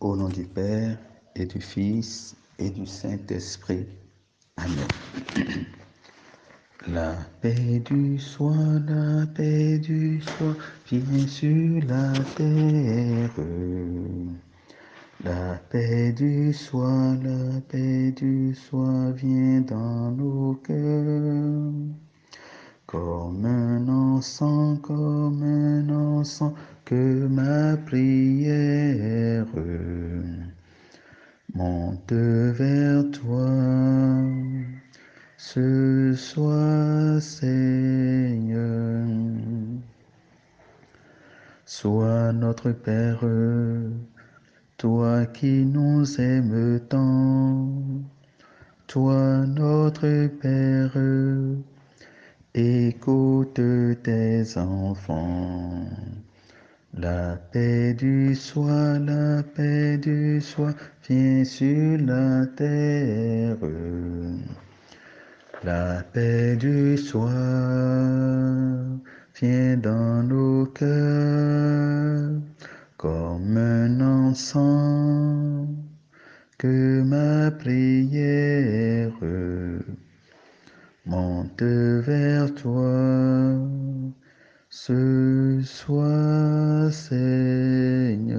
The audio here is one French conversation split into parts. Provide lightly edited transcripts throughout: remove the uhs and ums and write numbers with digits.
Au nom du Père et du Fils et du Saint-Esprit. Amen. La paix du soir, vient sur la terre. La paix du soir vient dans nos cœurs. Comme un encens que ma prière monte vers toi. Ce soir, Seigneur, sois notre Père, toi qui nous aimes tant, toi notre Père, écoute tes enfants. La paix du soir, vient sur la terre. La paix du soir vient dans nos cœurs comme un encens que ma prière monte vers toi. Ce soir, Seigneur,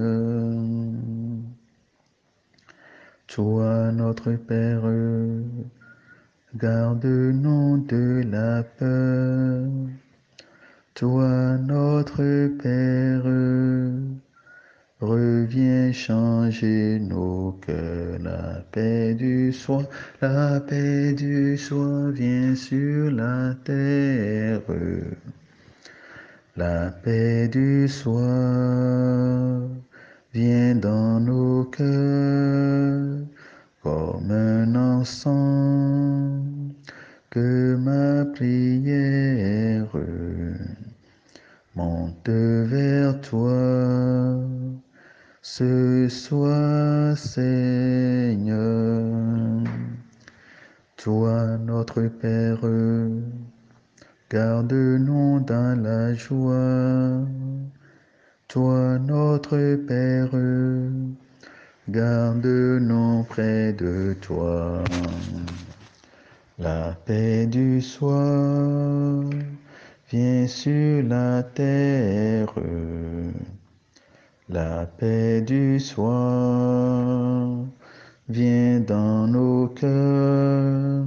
toi notre Père, garde-nous de la peur. Toi notre Père, reviens changer nos cœurs. La paix du soir vient sur la terre. La paix du soir vient dans nos cœurs comme un encens que ma prière monte vers toi. Ce soir, Seigneur, toi notre Père, garde-nous dans la joie. Toi notre Père, garde-nous près de toi. La paix du soir vient sur la terre. La paix du soir vient dans nos cœurs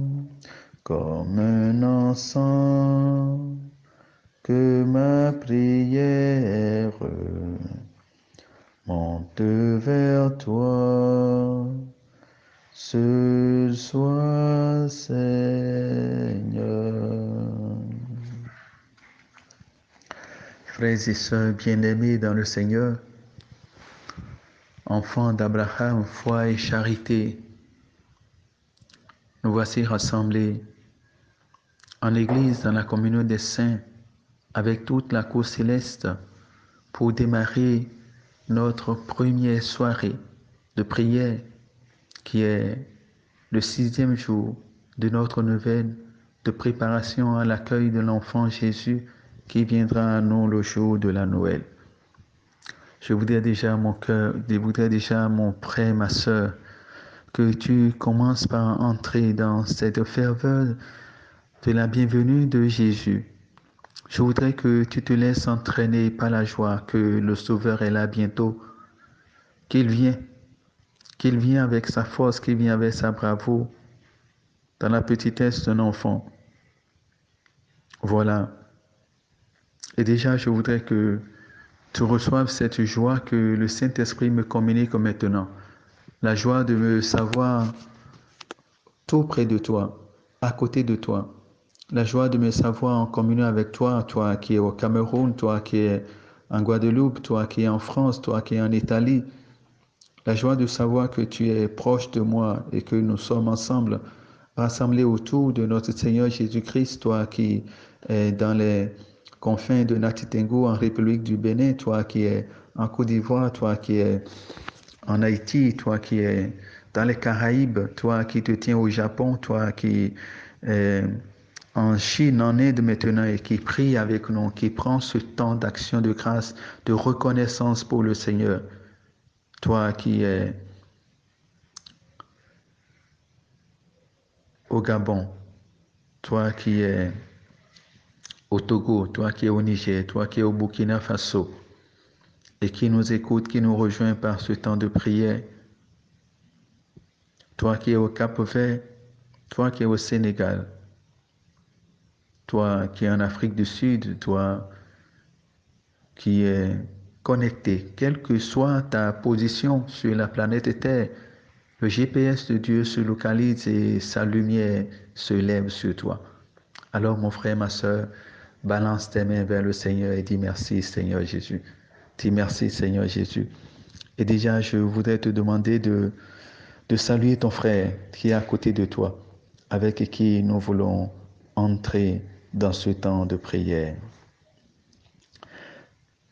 comme un encens que ma prière monte vers toi. Ce soir, Seigneur. Frères et sœurs bien-aimés dans le Seigneur, enfants d'Abraham, foi et charité, nous voici rassemblés en Église dans la communion des saints avec toute la cour céleste pour démarrer notre première soirée de prière qui est le 6e jour de notre neuvaine de préparation à l'accueil de l'enfant Jésus qui viendra à nous le jour de la Noël. Je voudrais déjà mon frère, ma sœur, que tu commences par entrer dans cette ferveur de la bienvenue de Jésus. Je voudrais que tu te laisses entraîner par la joie que le Sauveur est là bientôt, qu'il vient avec sa force, qu'il vient avec sa bravoure, dans la petitesse d'un enfant. Voilà. Et déjà, je voudrais que tu reçoives cette joie que le Saint-Esprit me communique maintenant. La joie de me savoir tout près de toi, à côté de toi. La joie de me savoir en communion avec toi, toi qui es au Cameroun, toi qui es en Guadeloupe, toi qui es en France, toi qui es en Italie. La joie de savoir que tu es proche de moi et que nous sommes ensemble, rassemblés autour de notre Seigneur Jésus-Christ, toi qui es dans les confins de Natitengo en République du Bénin, toi qui es en Côte d'Ivoire, toi qui es en Haïti, toi qui es dans les Caraïbes, toi qui te tiens au Japon, toi qui es en Chine, en Inde maintenant et qui prie avec nous, qui prend ce temps d'action de grâce, de reconnaissance pour le Seigneur. toi qui es au Gabon, toi qui es au Togo, toi qui es au Niger, toi qui es au Burkina Faso, et qui nous écoute, qui nous rejoint par ce temps de prière, toi qui es au Cap-Vert, toi qui es au Sénégal, toi qui es en Afrique du Sud, toi qui es connecté, quelle que soit ta position sur la planète Terre, le GPS de Dieu se localise et sa lumière se lève sur toi. Alors mon frère, ma soeur, balance tes mains vers le Seigneur et dis merci Seigneur Jésus. Dis merci Seigneur Jésus. Et déjà, je voudrais te demander de saluer ton frère qui est à côté de toi, avec qui nous voulons entrer dans ce temps de prière.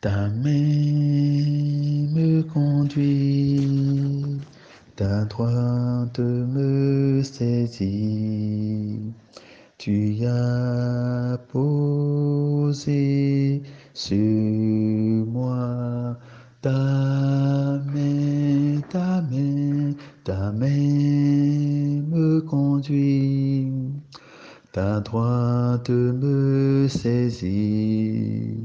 Ta main me conduit, ta droite me saisit. Tu as posé sur moi ta main, ta main me conduit, ta droite me saisit.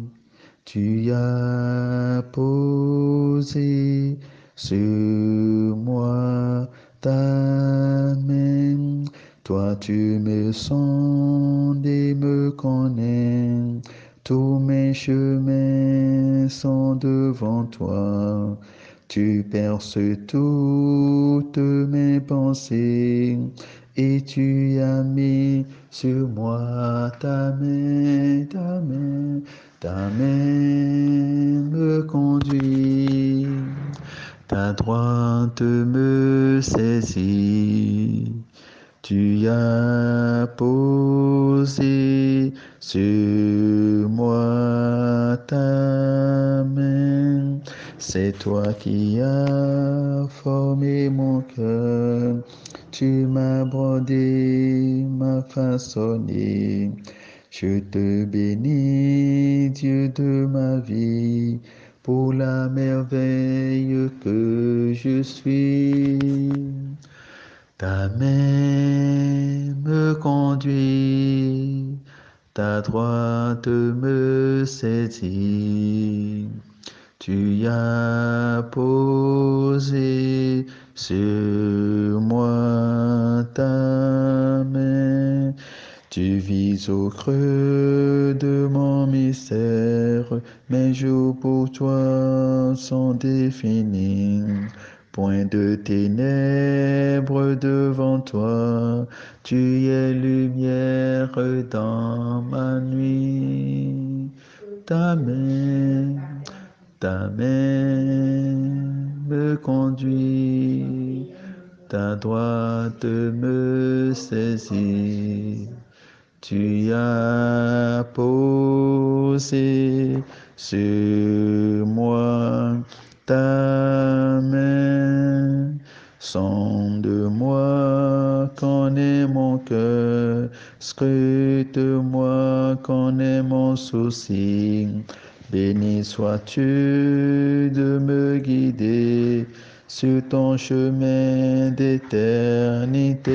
Tu as posé sur moi ta main. Toi tu me sondes et me connais. Tous mes chemins sont devant toi. Tu perces toutes mes pensées et tu as mis sur moi ta main, ta main. Ta main me conduit, ta droite me saisit. Tu as posé sur moi ta main. C'est toi qui as formé mon cœur. Tu m'as brodé, m'as façonné. Je te bénis, Dieu de ma vie, pour la merveille que je suis. Ta main me conduit, ta droite me saisit. Tu as posé sur moi ta main. Tu vis au creux de mon mystère, mes jours pour toi sont définis. Point de ténèbres devant toi, tu es lumière dans ma nuit. Ta main me conduit, ta droite me saisit. Tu as posé sur moi ta main. Sonde-moi, connais mon cœur, scrute-moi, connais mon souci. Béni sois-tu de me guider sur ton chemin d'éternité.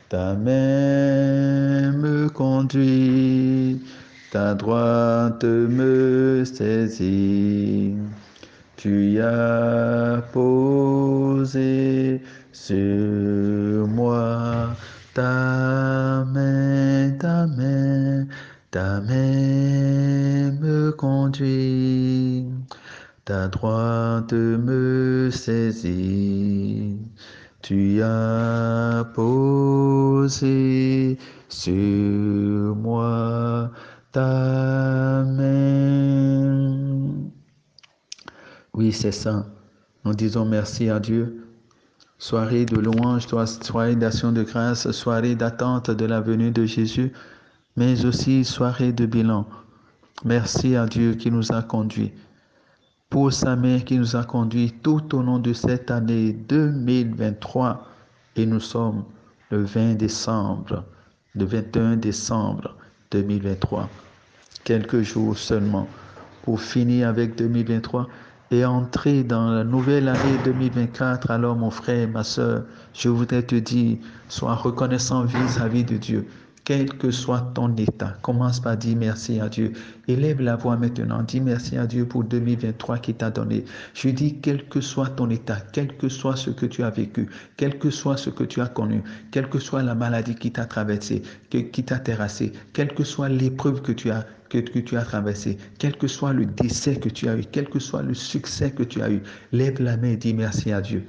Ta main me conduit, ta droite me saisit. Tu as posé sur moi ta main, ta main me conduit, ta droite me saisit. Tu as posé sur moi ta main. Oui, c'est ça. Nous disons merci à Dieu. Soirée de louange, soirée d'action de grâce, soirée d'attente de la venue de Jésus, mais aussi soirée de bilan. Merci à Dieu qui nous a conduits, pour sa main qui nous a conduits tout au long de cette année 2023. Et nous sommes le 21 décembre 2023. Quelques jours seulement pour finir avec 2023 et entrer dans la nouvelle année 2024, alors mon frère, ma soeur, je voudrais te dire, sois reconnaissant vis-à-vis de Dieu. Quel que soit ton état, commence par dire merci à Dieu. Élève la voix maintenant, dis merci à Dieu pour 2023 qui t'a donné. Je dis, quel que soit ton état, quel que soit ce que tu as vécu, quel que soit ce que tu as connu, quelle que soit la maladie qui t'a traversé, qui t'a terrassé, quelle que soit l'épreuve que tu as traversé, quel que soit le décès que tu as eu, quel que soit le succès que tu as eu, lève la main et dis merci à Dieu.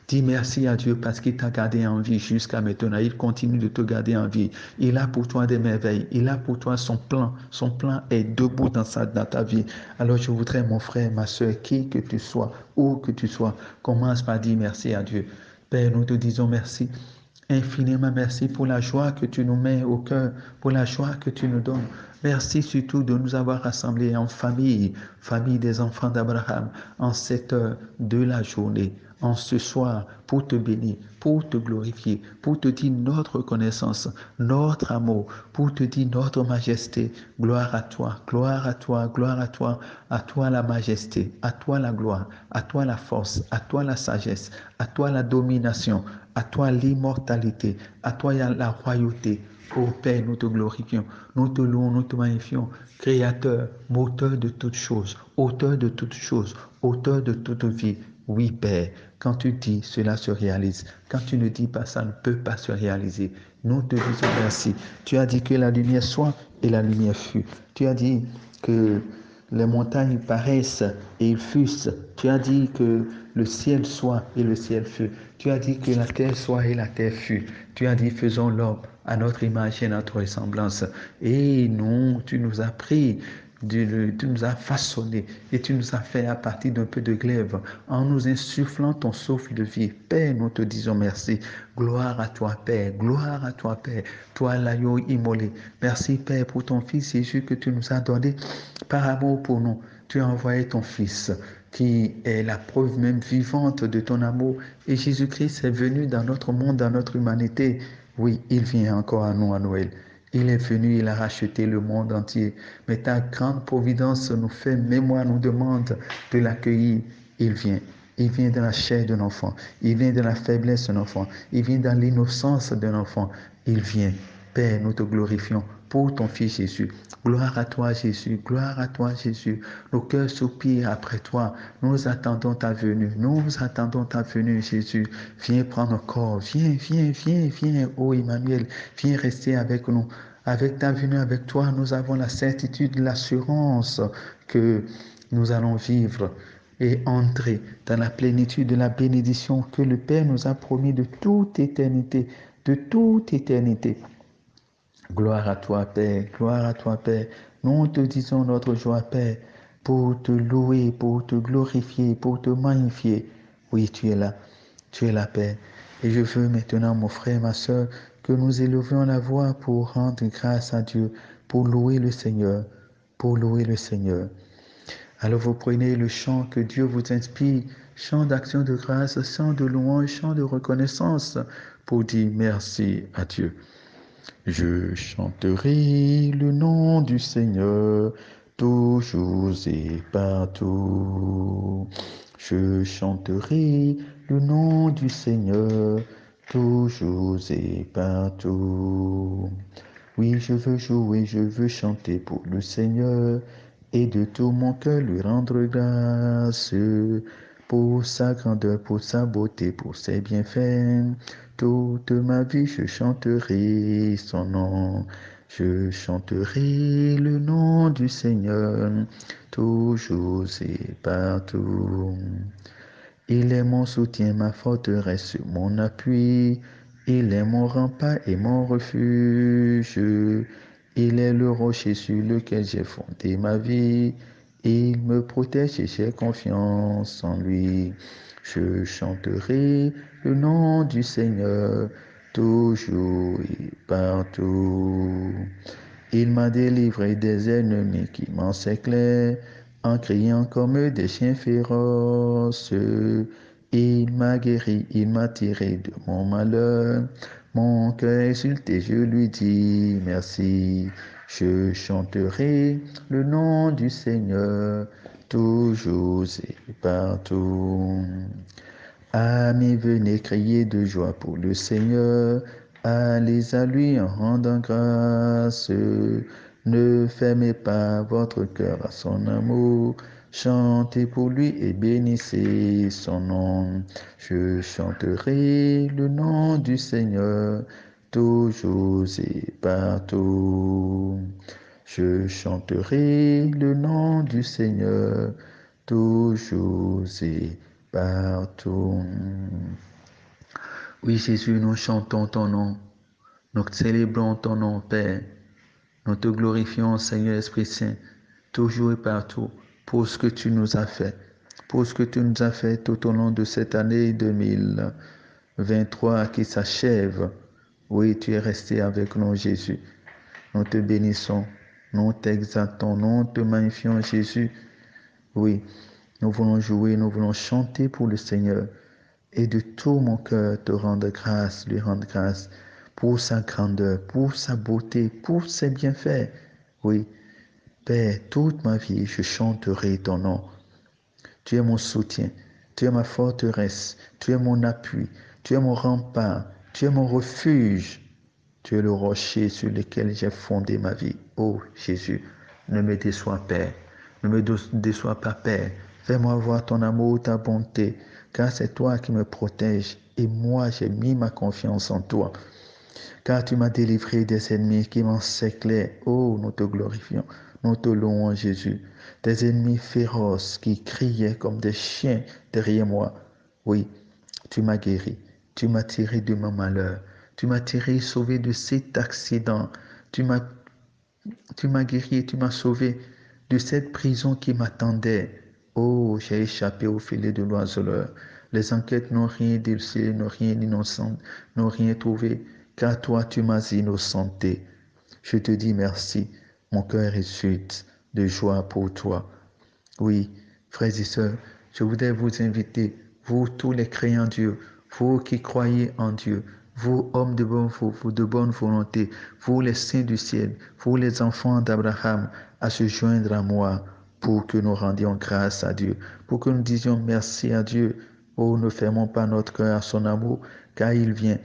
Dis merci à Dieu parce qu'il t'a gardé en vie jusqu'à maintenant. Il continue de te garder en vie. Il a pour toi des merveilles. Il a pour toi son plan. Son plan est debout dans ta vie. Alors je voudrais, mon frère, ma soeur, qui que tu sois, où que tu sois, commence par dire merci à Dieu. Père, nous te disons merci. Infiniment merci pour la joie que tu nous mets au cœur, pour la joie que tu nous donnes. Merci surtout de nous avoir rassemblés en famille, famille des enfants d'Abraham, en cette heure de la journée, en ce soir, pour te bénir, pour te glorifier, pour te dire notre reconnaissance, notre amour, pour te dire notre majesté. Gloire à toi, gloire à toi, gloire à toi la majesté, à toi la gloire, à toi la force, à toi la sagesse, à toi la domination, à toi l'immortalité, à toi la royauté. Ô Père, nous te glorifions, nous te louons, nous te magnifions, Créateur, moteur de toutes choses, auteur de toutes choses, auteur de toute vie. Oui, Père, quand tu dis, cela se réalise. Quand tu ne dis pas, ça ne peut pas se réaliser. Nous te disons merci. Tu as dit que la lumière soit et la lumière fut. Tu as dit que les montagnes paraissent et ils fussent. Tu as dit que le ciel soit et le ciel fut. Tu as dit que la terre soit et la terre fut. Tu as dit faisons l'homme à notre image et à notre ressemblance. Et nous, tu nous as pris, tu nous as façonné et tu nous as fait à partir d'un peu de glaive en nous insufflant ton souffle de vie. Père, nous te disons merci. Gloire à toi, Père. Gloire à toi, Père. Toi, l'agneau immolé. Merci, Père, pour ton Fils Jésus que tu nous as donné par amour pour nous. Tu as envoyé ton Fils qui est la preuve même vivante de ton amour. Et Jésus-Christ est venu dans notre monde, dans notre humanité. Oui, il vient encore à nous à Noël. Il est venu, il a racheté le monde entier. Mais ta grande providence nous fait mémoire, nous demande de l'accueillir. Il vient. Il vient dans la chair d'un enfant. Il vient dans la faiblesse d'un enfant. Il vient dans l'innocence d'un enfant. Il vient. Père, nous te glorifions pour ton Fils Jésus. Gloire à toi, Jésus. Gloire à toi, Jésus. Nos cœurs soupirent après toi. Nous attendons ta venue. Nous attendons ta venue, Jésus. Viens prendre corps. Viens, viens, viens, viens, ô Emmanuel. Viens rester avec nous. Avec ta venue, avec toi, nous avons la certitude, l'assurance que nous allons vivre et entrer dans la plénitude de la bénédiction que le Père nous a promis de toute éternité, de toute éternité. Gloire à toi, Père, gloire à toi, Père. Nous te disons notre joie, Père, pour te louer, pour te glorifier, pour te magnifier. Oui, tu es là, Père. Et je veux maintenant, mon frère, ma soeur, que nous élevions la voix pour rendre grâce à Dieu, pour louer le Seigneur, pour louer le Seigneur. Alors vous prenez le chant que Dieu vous inspire, chant d'action de grâce, chant de louange, chant de reconnaissance, pour dire merci à Dieu. Je chanterai le nom du Seigneur, toujours et partout. Je chanterai le nom du Seigneur, toujours et partout. Oui, je veux jouer, je veux chanter pour le Seigneur et de tout mon cœur lui rendre grâce pour sa grandeur, pour sa beauté, pour ses bienfaits. Toute ma vie, je chanterai son nom. Je chanterai le nom du Seigneur, toujours et partout. Il est mon soutien, ma forteresse, mon appui. Il est mon rempart et mon refuge. Il est le rocher sur lequel j'ai fondé ma vie. Il me protège et j'ai confiance en lui. Je chanterai le nom du Seigneur, toujours et partout. Il m'a délivré des ennemis qui m'encerclaient en criant comme des chiens féroces. Il m'a guéri, il m'a tiré de mon malheur. Mon cœur exulté, je lui dis merci. Je chanterai le nom du Seigneur, toujours et partout. Amis, venez crier de joie pour le Seigneur. Allez à lui en rendant grâce. Ne fermez pas votre cœur à son amour. Chantez pour lui et bénissez son nom. Je chanterai le nom du Seigneur, toujours et partout. Je chanterai le nom du Seigneur, toujours et partout. Oui, Jésus, nous chantons ton nom. Nous célébrons ton nom, Père. Nous te glorifions, Seigneur Esprit Saint, toujours et partout, pour ce que tu nous as fait, pour ce que tu nous as fait tout au long de cette année 2023 qui s'achève. Oui, tu es resté avec nous, Jésus. Nous te bénissons, nous t'exaltons, nous te magnifions, Jésus. Oui, nous voulons jouer, nous voulons chanter pour le Seigneur et de tout mon cœur te rendre grâce, lui rendre grâce pour sa grandeur, pour sa beauté, pour ses bienfaits. Oui, Père, toute ma vie, je chanterai ton nom. Tu es mon soutien, tu es ma forteresse, tu es mon appui, tu es mon rempart, tu es mon refuge. Tu es le rocher sur lequel j'ai fondé ma vie. Oh Jésus, ne me déçois, Père. Ne me déçois pas, Père. Fais-moi voir ton amour, ta bonté, car c'est toi qui me protèges et moi j'ai mis ma confiance en toi. Car tu m'as délivré des ennemis qui m'encerclaient. Oh, nous te glorifions, nous te louons, Jésus. Des ennemis féroces qui criaient comme des chiens derrière moi. Oui, tu m'as guéri, tu m'as tiré de mon malheur, tu m'as tiré, sauvé de cet accident, tu m'as guéri et tu m'as sauvé de cette prison qui m'attendait. Oh, j'ai échappé au filet de l'oiseleur. Les enquêtes n'ont rien délcé, n'ont rien innocent, n'ont rien trouvé, car toi tu m'as innocenté. Je te dis merci, mon cœur est suite de joie pour toi. Oui, frères et sœurs, je voudrais vous inviter, vous tous les croyants en Dieu, vous qui croyez en Dieu, vous hommes de bonne volonté, vous les saints du ciel, vous les enfants d'Abraham, à se joindre à moi pour que nous rendions grâce à Dieu, pour que nous disions merci à Dieu. Oh, ne fermons pas notre cœur à son amour, car il vient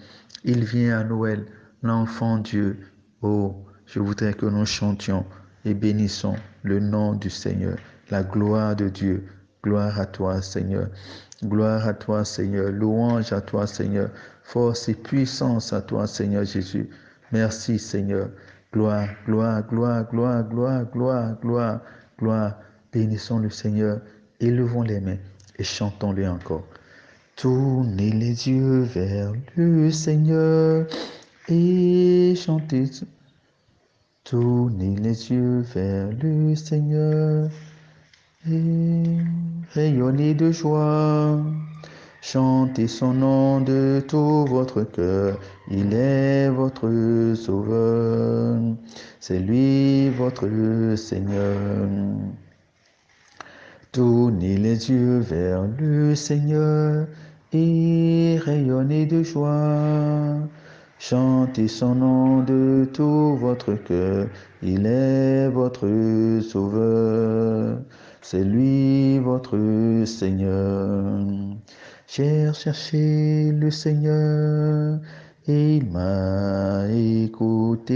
à Noël, l'enfant Dieu. Oh, je voudrais que nous chantions et bénissons le nom du Seigneur, la gloire de Dieu. Gloire à toi, Seigneur. Gloire à toi, Seigneur. Louange à toi, Seigneur. Force et puissance à toi, Seigneur Jésus. Merci, Seigneur. Gloire, gloire, gloire, gloire, gloire, gloire, gloire, gloire. Bénissons le Seigneur. Élevons les mains et chantons-le encore. Tournez les yeux vers le Seigneur et chantez. Tournez les yeux vers le Seigneur et rayonnez de joie. Chantez son nom de tout votre cœur. Il est votre sauveur. C'est lui votre Seigneur. Tournez les yeux vers le Seigneur et rayonnez de joie. Chantez son nom de tout votre cœur. Il est votre sauveur. C'est lui votre Seigneur. J'ai cherché le Seigneur et il m'a écouté.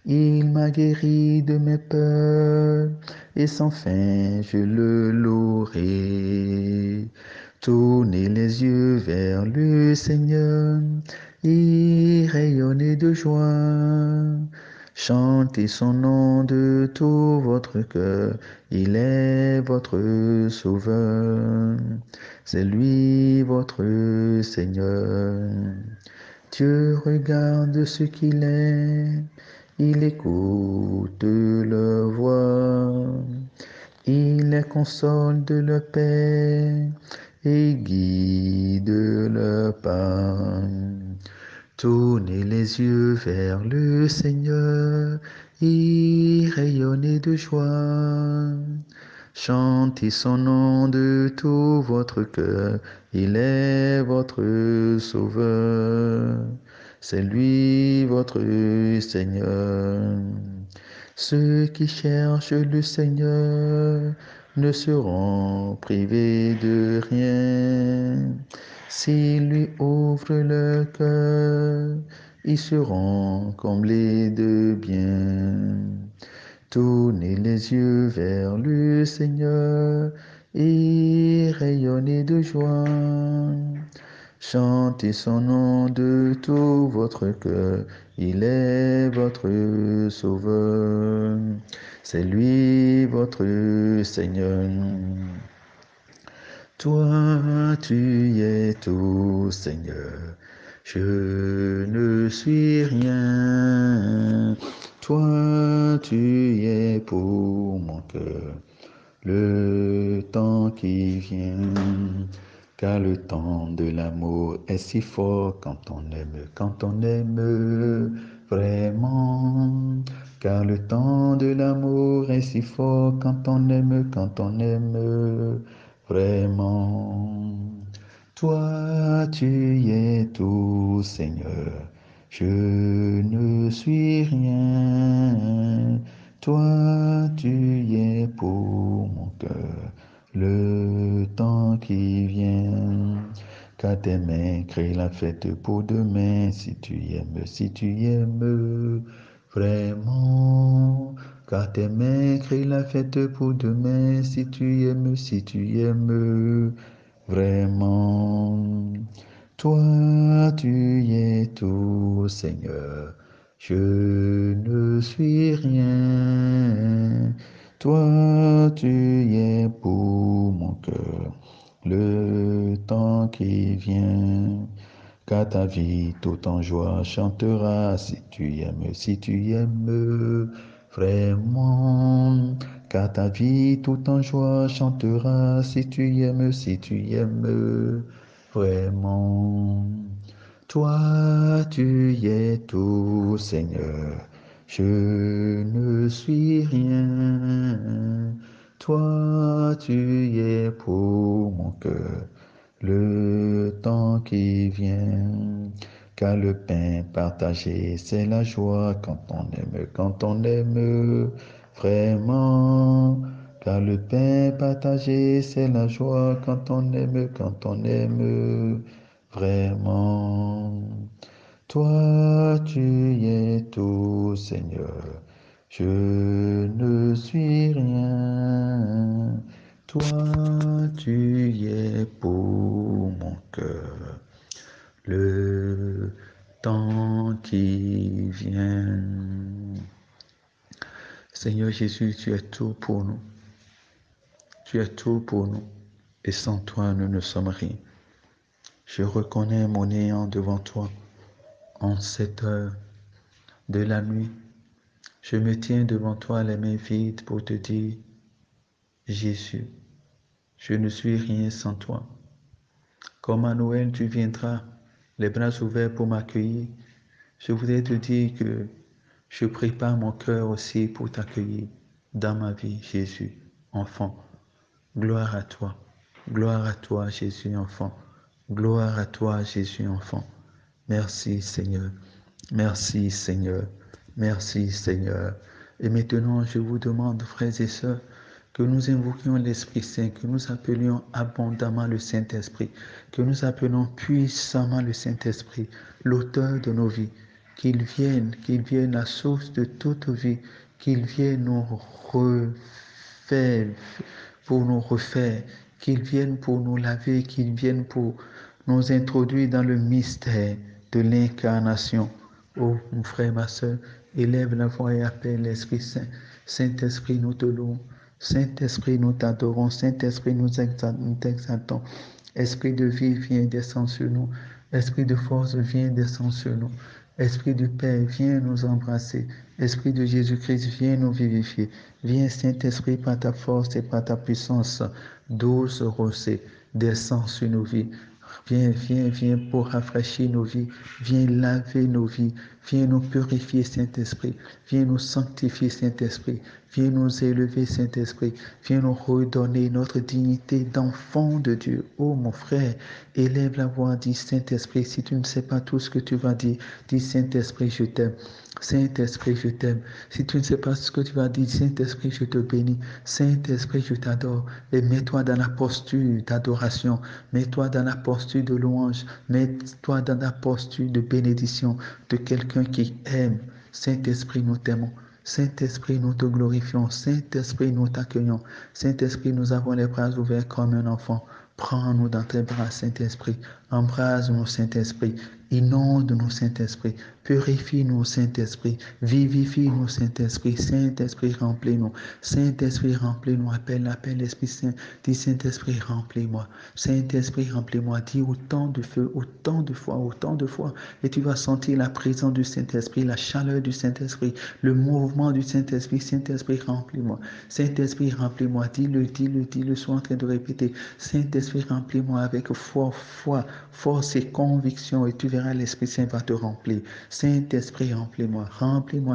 Il m'a guéri de mes peurs et sans fin je le louerai. Tournez les yeux vers le Seigneur et rayonnez de joie. Chantez son nom de tout votre cœur, il est votre sauveur, c'est lui votre Seigneur. Dieu regarde ce qu'il est, il écoute leur voix, il les console de leur paix et guide leur pas. Tournez les yeux vers le Seigneur et rayonnez de joie. Chantez son nom de tout votre cœur, il est votre sauveur, c'est lui votre Seigneur. Ceux qui cherchent le Seigneur ne seront privés de rien. S'ils lui ouvrent le cœur, ils seront comblés de bien. Tournez les yeux vers le Seigneur et rayonnez de joie. Chantez son nom de tout votre cœur, il est votre sauveur, c'est lui votre Seigneur. Toi, tu es tout, Seigneur, je ne suis rien. Toi, tu es pour mon cœur, le temps qui vient. Car le temps de l'amour est si fort quand on aime vraiment. Car le temps de l'amour est si fort quand on aime vraiment. Toi, tu es tout, Seigneur, je ne suis rien. Toi, tu es pour mon cœur, le temps qui vient. Car tes mains créent la fête pour demain, si tu aimes vraiment. Car tes mains créent la fête pour demain, si tu aimes vraiment. Toi, tu es tout, Seigneur, je ne suis rien. Toi, tu es pour mon cœur, le temps qui vient. Car ta vie tout en joie chantera, si tu aimes vraiment. Car ta vie tout en joie chantera, si tu aimes vraiment. Toi, tu es tout, Seigneur, je ne suis rien. Toi, tu es pour mon cœur, le temps qui vient. Car le pain partagé, c'est la joie quand on aime vraiment. Car le pain partagé, c'est la joie quand on aime vraiment. Toi, tu es tout, Seigneur, je ne suis rien. Toi, tu es pour mon cœur, le temps qui vient. Seigneur Jésus, tu es tout pour nous. Tu es tout pour nous. Et sans toi, nous ne sommes rien. Je reconnais mon néant devant toi en cette heure de la nuit. Je me tiens devant toi les mains vides pour te dire, Jésus, je ne suis rien sans toi. Comme à Noël, tu viendras, les bras ouverts pour m'accueillir. Je voudrais te dire que je prépare mon cœur aussi pour t'accueillir dans ma vie, Jésus, enfant. Gloire à toi, Jésus, enfant. Gloire à toi, Jésus, enfant. Merci, Seigneur. Merci, Seigneur. Merci, Seigneur. Et maintenant, je vous demande, frères et sœurs, que nous invoquions l'Esprit Saint, que nous appelions abondamment le Saint-Esprit, que nous appelons puissamment le Saint-Esprit, l'auteur de nos vies, qu'il vienne la source de toute vie, qu'il vienne nous refaire, pour nous refaire, qu'il vienne pour nous laver, qu'il vienne pour nous introduire dans le mystère de l'incarnation. Oh, mon frère, ma soeur, élève la voix et appelle l'Esprit Saint. Saint-Esprit, nous te louons. Saint-Esprit, nous t'adorons. Saint-Esprit, nous exaltons. Esprit de vie, viens descendre sur nous. Esprit de force, viens descendre sur nous. Esprit du Père, viens nous embrasser. Esprit de Jésus-Christ, viens nous vivifier. Viens, Saint-Esprit, par ta force et par ta puissance, douce rosée, descends sur nos vies. Viens pour rafraîchir nos vies. Viens laver nos vies. Viens nous purifier, Saint-Esprit. Viens nous sanctifier, Saint-Esprit. Viens nous élever, Saint-Esprit. Viens nous redonner notre dignité d'enfant de Dieu. Oh mon frère, élève la voix, dis Saint-Esprit. Si tu ne sais pas tout ce que tu vas dire, dis Saint-Esprit, je t'aime. Saint-Esprit, je t'aime. Si tu ne sais pas ce que tu vas dire, Saint-Esprit, je te bénis. Saint-Esprit, je t'adore. Et mets-toi dans la posture d'adoration. Mets-toi dans la posture de louange. Mets-toi dans la posture de bénédiction de quelqu'un qui aime. Saint-Esprit, nous t'aimons. Saint-Esprit, nous te glorifions. Saint-Esprit, nous t'accueillons. Saint-Esprit, nous avons les bras ouverts comme un enfant. Prends-nous dans tes bras, Saint-Esprit. Embrase-nous, Saint-Esprit. Inonde-nous, Saint-Esprit. Purifie-nous, Saint-Esprit. Vivifie-nous, Saint-Esprit. Saint-Esprit, remplis-nous. Saint-Esprit, remplis-nous. Appelle l'Esprit Saint. Dis, Saint-Esprit, remplis-moi. Saint-Esprit, remplis-moi. Dis autant de feu, autant de foi, autant de foi. Et tu vas sentir la présence du Saint-Esprit, la chaleur du Saint-Esprit, le mouvement du Saint-Esprit. Saint-Esprit, remplis-moi. Saint-Esprit, remplis-moi. Dis-le, sois en train de répéter. Saint-Esprit, remplis-moi avec foi, force et conviction, et tu verras l'Esprit Saint va te remplir. Saint-Esprit, remplis-moi,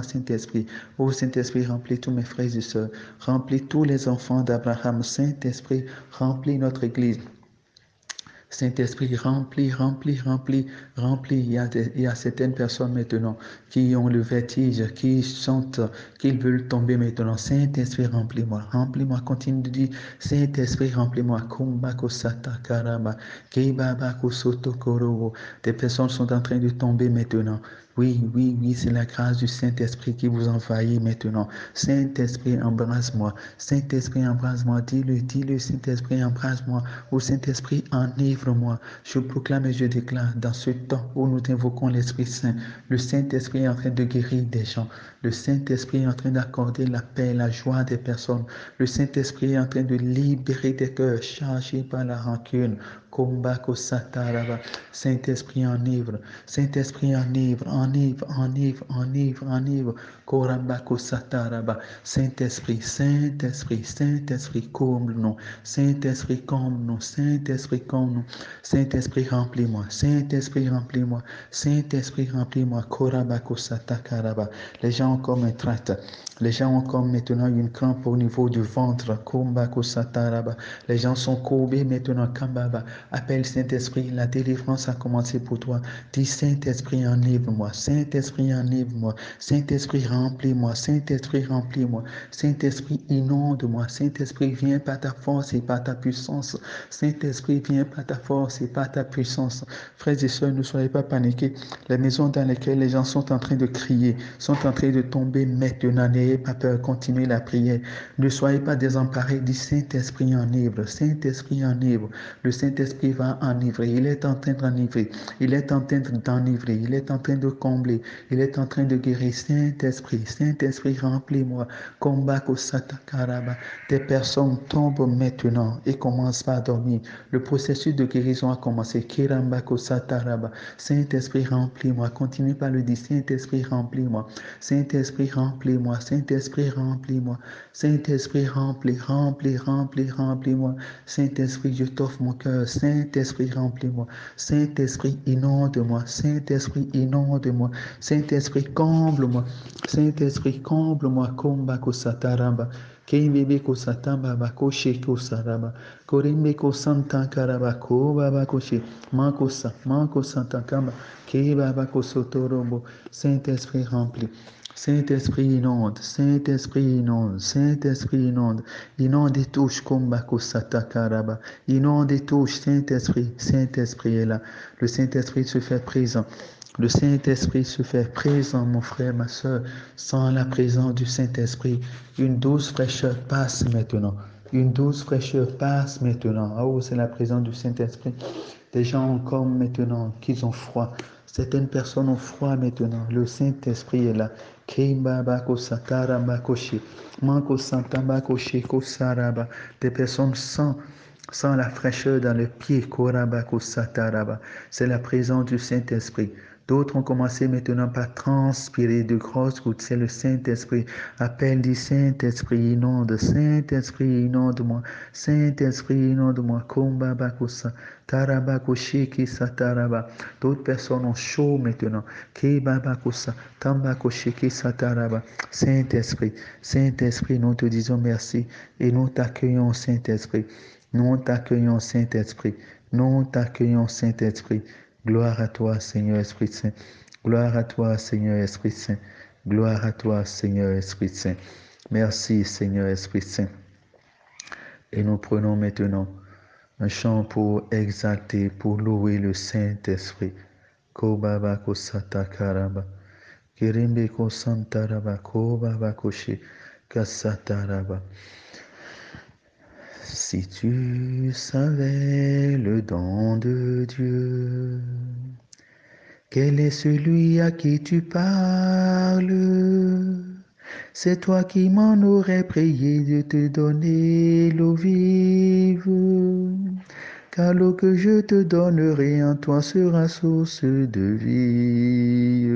Saint-Esprit. Oh Saint-Esprit, remplis tous mes frères et sœurs, remplis tous les enfants d'Abraham. Saint-Esprit, remplis notre Église. Saint-Esprit, remplis. Il y a certaines personnes maintenant qui ont le vertige, qui sentent qu'ils veulent tomber maintenant. Saint-Esprit, remplis-moi. Continue de dire, Saint-Esprit, remplis-moi. Des personnes sont en train de tomber maintenant. Oui, c'est la grâce du Saint-Esprit qui vous envahit maintenant. Saint-Esprit, embrasse-moi. Saint-Esprit, embrasse-moi. Dis-le, Saint-Esprit, embrasse-moi. Ô Saint-Esprit, enivre-moi. Je proclame et je déclare dans ce temps où nous invoquons l'Esprit Saint, le Saint-Esprit est en train de guérir des gens. Le Saint-Esprit est en train d'accorder la paix, la joie des personnes. Le Saint-Esprit est en train de libérer des cœurs chargés par la rancune. Saint-Esprit, enivre. Saint-Esprit, enivre. Saint-Esprit, comble-nous. Saint-Esprit, comble-nous. Saint-Esprit, remplis-moi. Saint-Esprit, remplis-moi. Saint-Esprit, remplis-moi. Les gens ont comme un tract. Les gens ont comme maintenant une crampe au niveau du ventre. Les gens sont courbés maintenant. Appelle Saint-Esprit. La délivrance a commencé pour toi. Dis Saint-Esprit, enivre-moi. Saint-Esprit, enivre-moi. Saint-Esprit, remplis-moi. Saint-Esprit, remplis-moi. Saint-Esprit, inonde-moi. Saint-Esprit, viens par ta force et par ta puissance. Saint-Esprit, viens par ta force et par ta puissance. Frères et sœurs, ne soyez pas paniqués. Les maisons dans lesquelles les gens sont en train de crier, sont en train de tomber maintenant. N'ayez pas peur, continuez la prière. Ne soyez pas désemparés. Dis Saint-Esprit, enivre. Saint-Esprit, enivre. Le Saint-Esprit va enivrer. Il est en train d'enivrer. Il est en train d'enivrer. Il est en train de combler. Il est en train de guérir. Saint-Esprit, remplis-moi. Des personnes tombent maintenant et commencent à dormir. Le processus de guérison a commencé. Saint-Esprit, remplis-moi. Continue par le dire. Saint-Esprit, remplis-moi. Saint-Esprit, remplis-moi. Saint-Esprit, remplis-moi. Saint-Esprit, remplis-moi. Saint-Esprit, je t'offre mon cœur. Saint-Esprit, remplis-moi. Saint-Esprit, inonde-moi. Saint-Esprit, inonde-moi. Saint-Esprit, comble-moi. Saint-Esprit, comble-moi. Keimbebe ko satamba bakoshe ko saraba. Korimbe ko santankaraba ko baba koshe. Manko santankamba. Keibaba ko sotorobo. Saint-Esprit rempli. Saint-Esprit inonde, Saint-Esprit inonde, Saint-Esprit inonde, inonde et touche comme Bako Satakaraba, inonde et touche, Saint-Esprit est là, le Saint-Esprit se fait présent. Le Saint-Esprit se fait présent, mon frère, ma soeur. Sans la présence du Saint-Esprit, une douce fraîcheur passe maintenant. Une douce fraîcheur passe maintenant. Oh, c'est la présence du Saint-Esprit. Des gens ont comme maintenant qu'ils ont froid. Certaines personnes ont froid maintenant. Le Saint-Esprit est là. Des personnes sans la fraîcheur dans le pied. C'est la présence du Saint-Esprit. D'autres ont commencé maintenant par transpirer de grosses gouttes. C'est le Saint-Esprit. Appelle du Saint-Esprit, inonde. Saint-Esprit, inonde-moi. Saint-Esprit, inonde-moi. Kombabakosa. Tarabakoshiki sataraba. D'autres personnes ont chaud maintenant. Kebabakosa. Tambakoshiki sataraba. Saint-Esprit, Saint-Esprit, nous te disons merci et nous t'accueillons, Saint-Esprit. Nous t'accueillons, Saint-Esprit. Nous t'accueillons, Saint-Esprit. Gloire à toi, Seigneur Esprit Saint. Gloire à toi, Seigneur Esprit Saint. Gloire à toi, Seigneur Esprit Saint. Merci, Seigneur Esprit Saint. Et nous prenons maintenant un chant pour exalter, pour louer le Saint-Esprit. Kobaba kosata karaba. Kirimbe kosantaraba. Kobaba koshi kasataraba. Si tu savais le don de Dieu, quel est celui à qui tu parles? C'est toi qui m'en aurais prié de te donner l'eau vive. Car l'eau que je te donnerai en toi sera source de vie.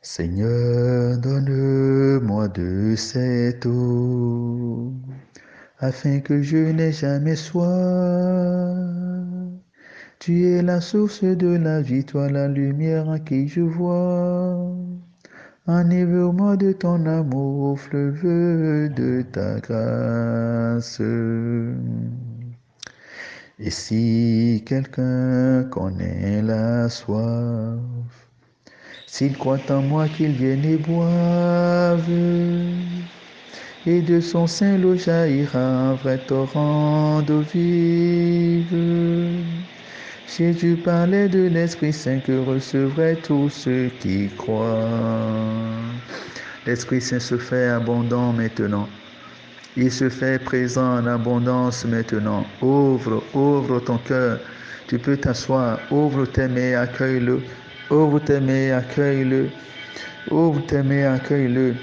Seigneur, donne-moi de cette eau, afin que je n'ai jamais soif. Tu es la source de la vie, toi la lumière en qui je vois. Enivre-moi de ton amour au fleuve de ta grâce. Et si quelqu'un connaît la soif, s'il croit en moi qu'il vienne et boive, et de son sein l'eau jaillira un vrai torrent d'eau vive. Jésus parlait de l'Esprit Saint que recevraient tous ceux qui croient. L'Esprit Saint se fait abondant maintenant. Il se fait présent en abondance maintenant. Ouvre ton cœur. Tu peux t'asseoir. Ouvre tes mains, accueille-le. Ouvre tes mains, accueille-le. Ouvre tes mains, accueille-le.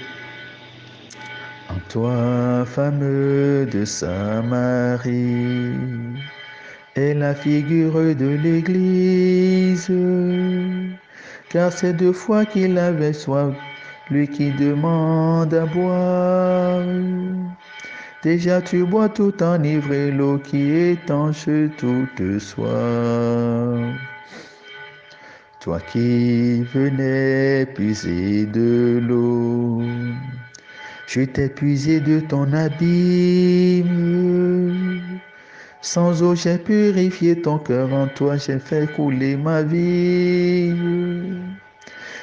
En toi, femme de Samarie, est la figure de l'Église, car c'est 2 fois qu'il avait soif, lui qui demande à boire. Déjà tu bois tout enivré, l'eau qui étanche toute soif. Toi qui venais puiser de l'eau, je t'ai puisé de ton abîme. Sans eau, j'ai purifié ton cœur, en toi j'ai fait couler ma vie.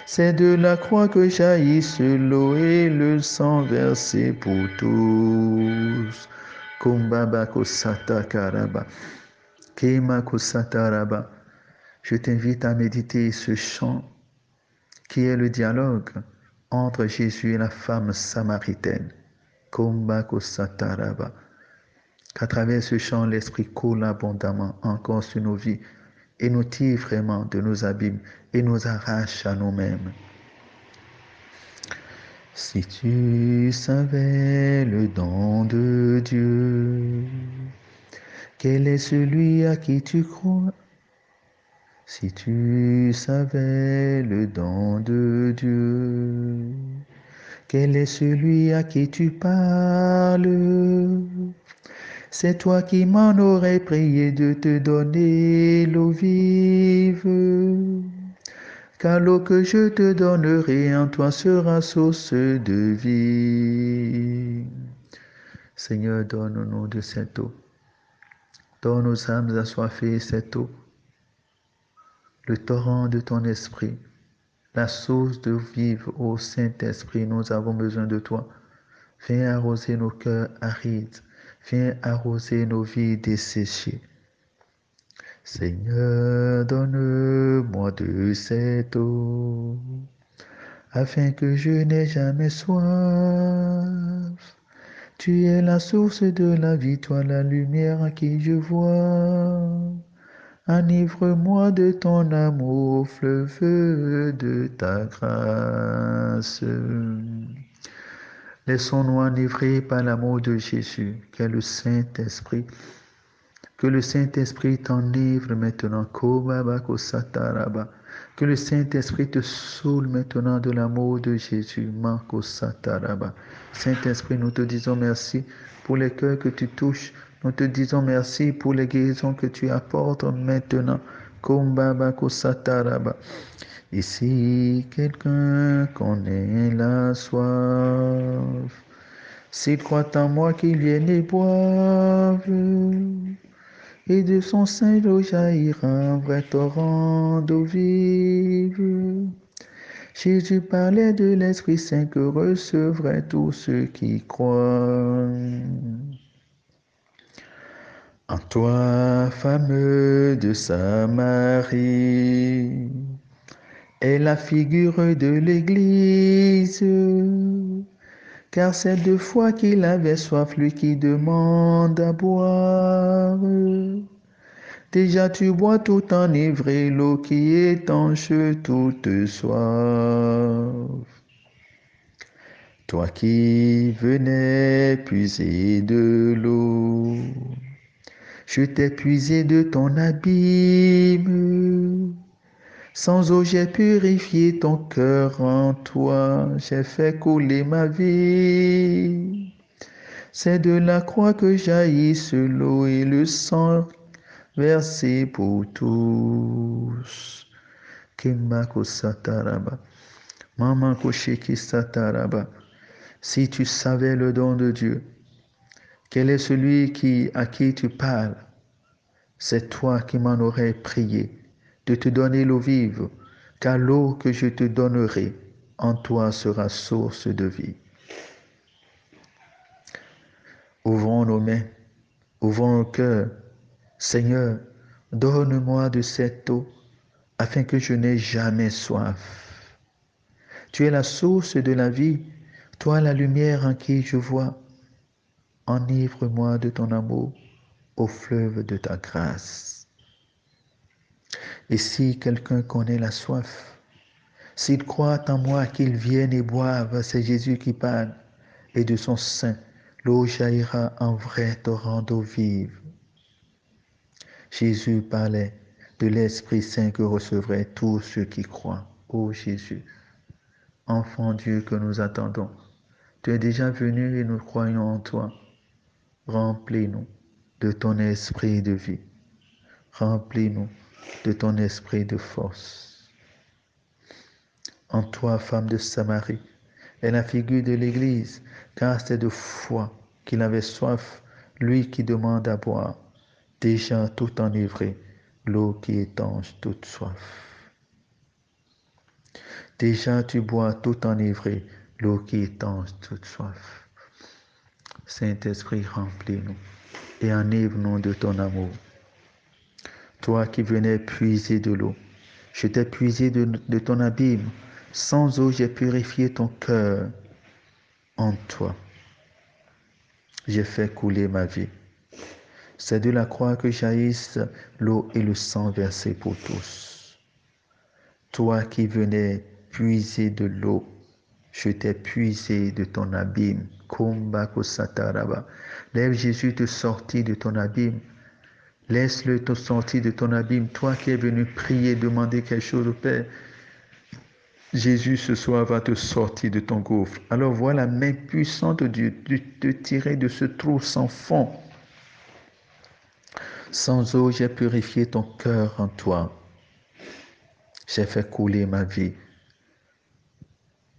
C'est de la croix que jaillissent l'eau et le sang versé pour tous. Kumbaba kosata karaba. Kema kosata raba. Je t'invite à méditer ce chant qui est le dialogue entre Jésus et la femme samaritaine. Kumba kosata raba. Qu'à travers ce chant, l'Esprit coule abondamment encore sur nos vies et nous tire vraiment de nos abîmes et nous arrache à nous-mêmes. Si tu savais le don de Dieu, quel est celui à qui tu crois? Si tu savais le don de Dieu, quel est celui à qui tu parles? C'est toi qui m'en aurais prié de te donner l'eau vive. Car l'eau que je te donnerai en toi sera source de vie. Seigneur, donne-nous de cette eau. Donne aux âmes assoiffées cette eau. Le torrent de ton esprit, la source de vive, ô Saint-Esprit, nous avons besoin de toi. Viens arroser nos cœurs arides. Viens arroser nos vies desséchées. Seigneur, donne-moi de cette eau, afin que je n'ai jamais soif. Tu es la source de la vie, toi la lumière à qui je vois. Enivre-moi de ton amour, fleuve de ta grâce. Laissons-nous enivrer par l'amour de Jésus, qui est le Saint-Esprit, Que le Saint-Esprit t'enivre maintenant. Que le Saint-Esprit te saoule maintenant de l'amour de Jésus. Saint-Esprit, nous te disons merci pour les cœurs que tu touches. Nous te disons merci pour les guérisons que tu apportes maintenant. Et si quelqu'un connaît la soif, s'il croit en moi qu'il vienne et boive, et de son sein d'eau jaillira un vrai torrent d'eau vive. Jésus parlait de l'Esprit Saint que recevraient tous ceux qui croient. En toi, femme de Samarie, est la figure de l'Église, car c'est deux fois qu'il avait soif, lui qui demande à boire. Déjà tu bois tout enivré, l'eau qui étanche toute soif. Toi qui venais puiser de l'eau, je t'ai puisé de ton abîme. Sans eau, j'ai purifié ton cœur, en toi, j'ai fait couler ma vie. C'est de la croix que jaillissent l'eau et le sang versé pour tous. Kemako sataraba, maman koshiki sataraba. Si tu savais le don de Dieu, quel est celui à qui tu parles? C'est toi qui m'en aurais prié de te donner l'eau vive, car l'eau que je te donnerai en toi sera source de vie. Ouvrons nos mains, ouvrons nos cœurs. Seigneur, donne-moi de cette eau afin que je n'ai jamais soif. Tu es la source de la vie, toi la lumière en qui je vois. Enivre-moi de ton amour au fleuve de ta grâce. Et si quelqu'un connaît la soif, s'il croit en moi qu'il vienne et boive, c'est Jésus qui parle, et de son sein, l'eau jaillira en vrai torrent d'eau vive. Jésus parlait de l'Esprit Saint que recevraient tous ceux qui croient. Ô Jésus, enfant Dieu que nous attendons, tu es déjà venu et nous croyons en toi. Remplis-nous de ton esprit de vie. Remplis-nous de ton esprit de force. En toi, femme de Samarie, est la figure de l'Église, car c'est de foi qu'il avait soif, lui qui demande à boire, déjà tout enivré, l'eau qui étanche toute soif. Déjà tu bois tout enivré, l'eau qui étanche toute soif. Saint-Esprit, remplis-nous et enivre-nous de ton amour. Toi qui venais puiser de l'eau, je t'ai puisé de ton abîme. Sans eau, j'ai purifié ton cœur. En toi, j'ai fait couler ma vie. C'est de la croix que jaillissent l'eau et le sang versé pour tous. Toi qui venais puiser de l'eau, je t'ai puisé de ton abîme. Kumbako sataraba. Lève Jésus te sortir de ton abîme. Laisse-le te sortir de ton abîme. Toi qui es venu prier, demander quelque chose au Père. Jésus ce soir va te sortir de ton gouffre. Alors vois la main puissante de Dieu te tirer de ce trou sans fond. Sans eau, j'ai purifié ton cœur en toi. J'ai fait couler ma vie.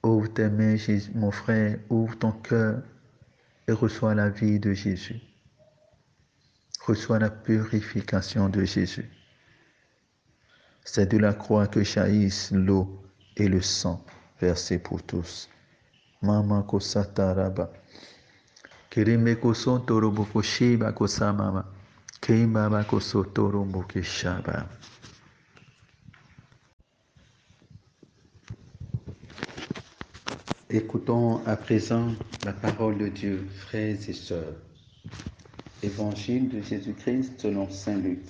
Ouvre tes mains, mon frère, ouvre ton cœur et reçois la vie de Jésus. Reçois la purification de Jésus. C'est de la croix que jaillissent l'eau et le sang versé pour tous. Mama kosataraba. Kirime kosotoro bokoshiba kosamama. Kimbaba kosotoro bokeshaba. Écoutons à présent la parole de Dieu, frères et sœurs. Évangile de Jésus-Christ selon saint Luc.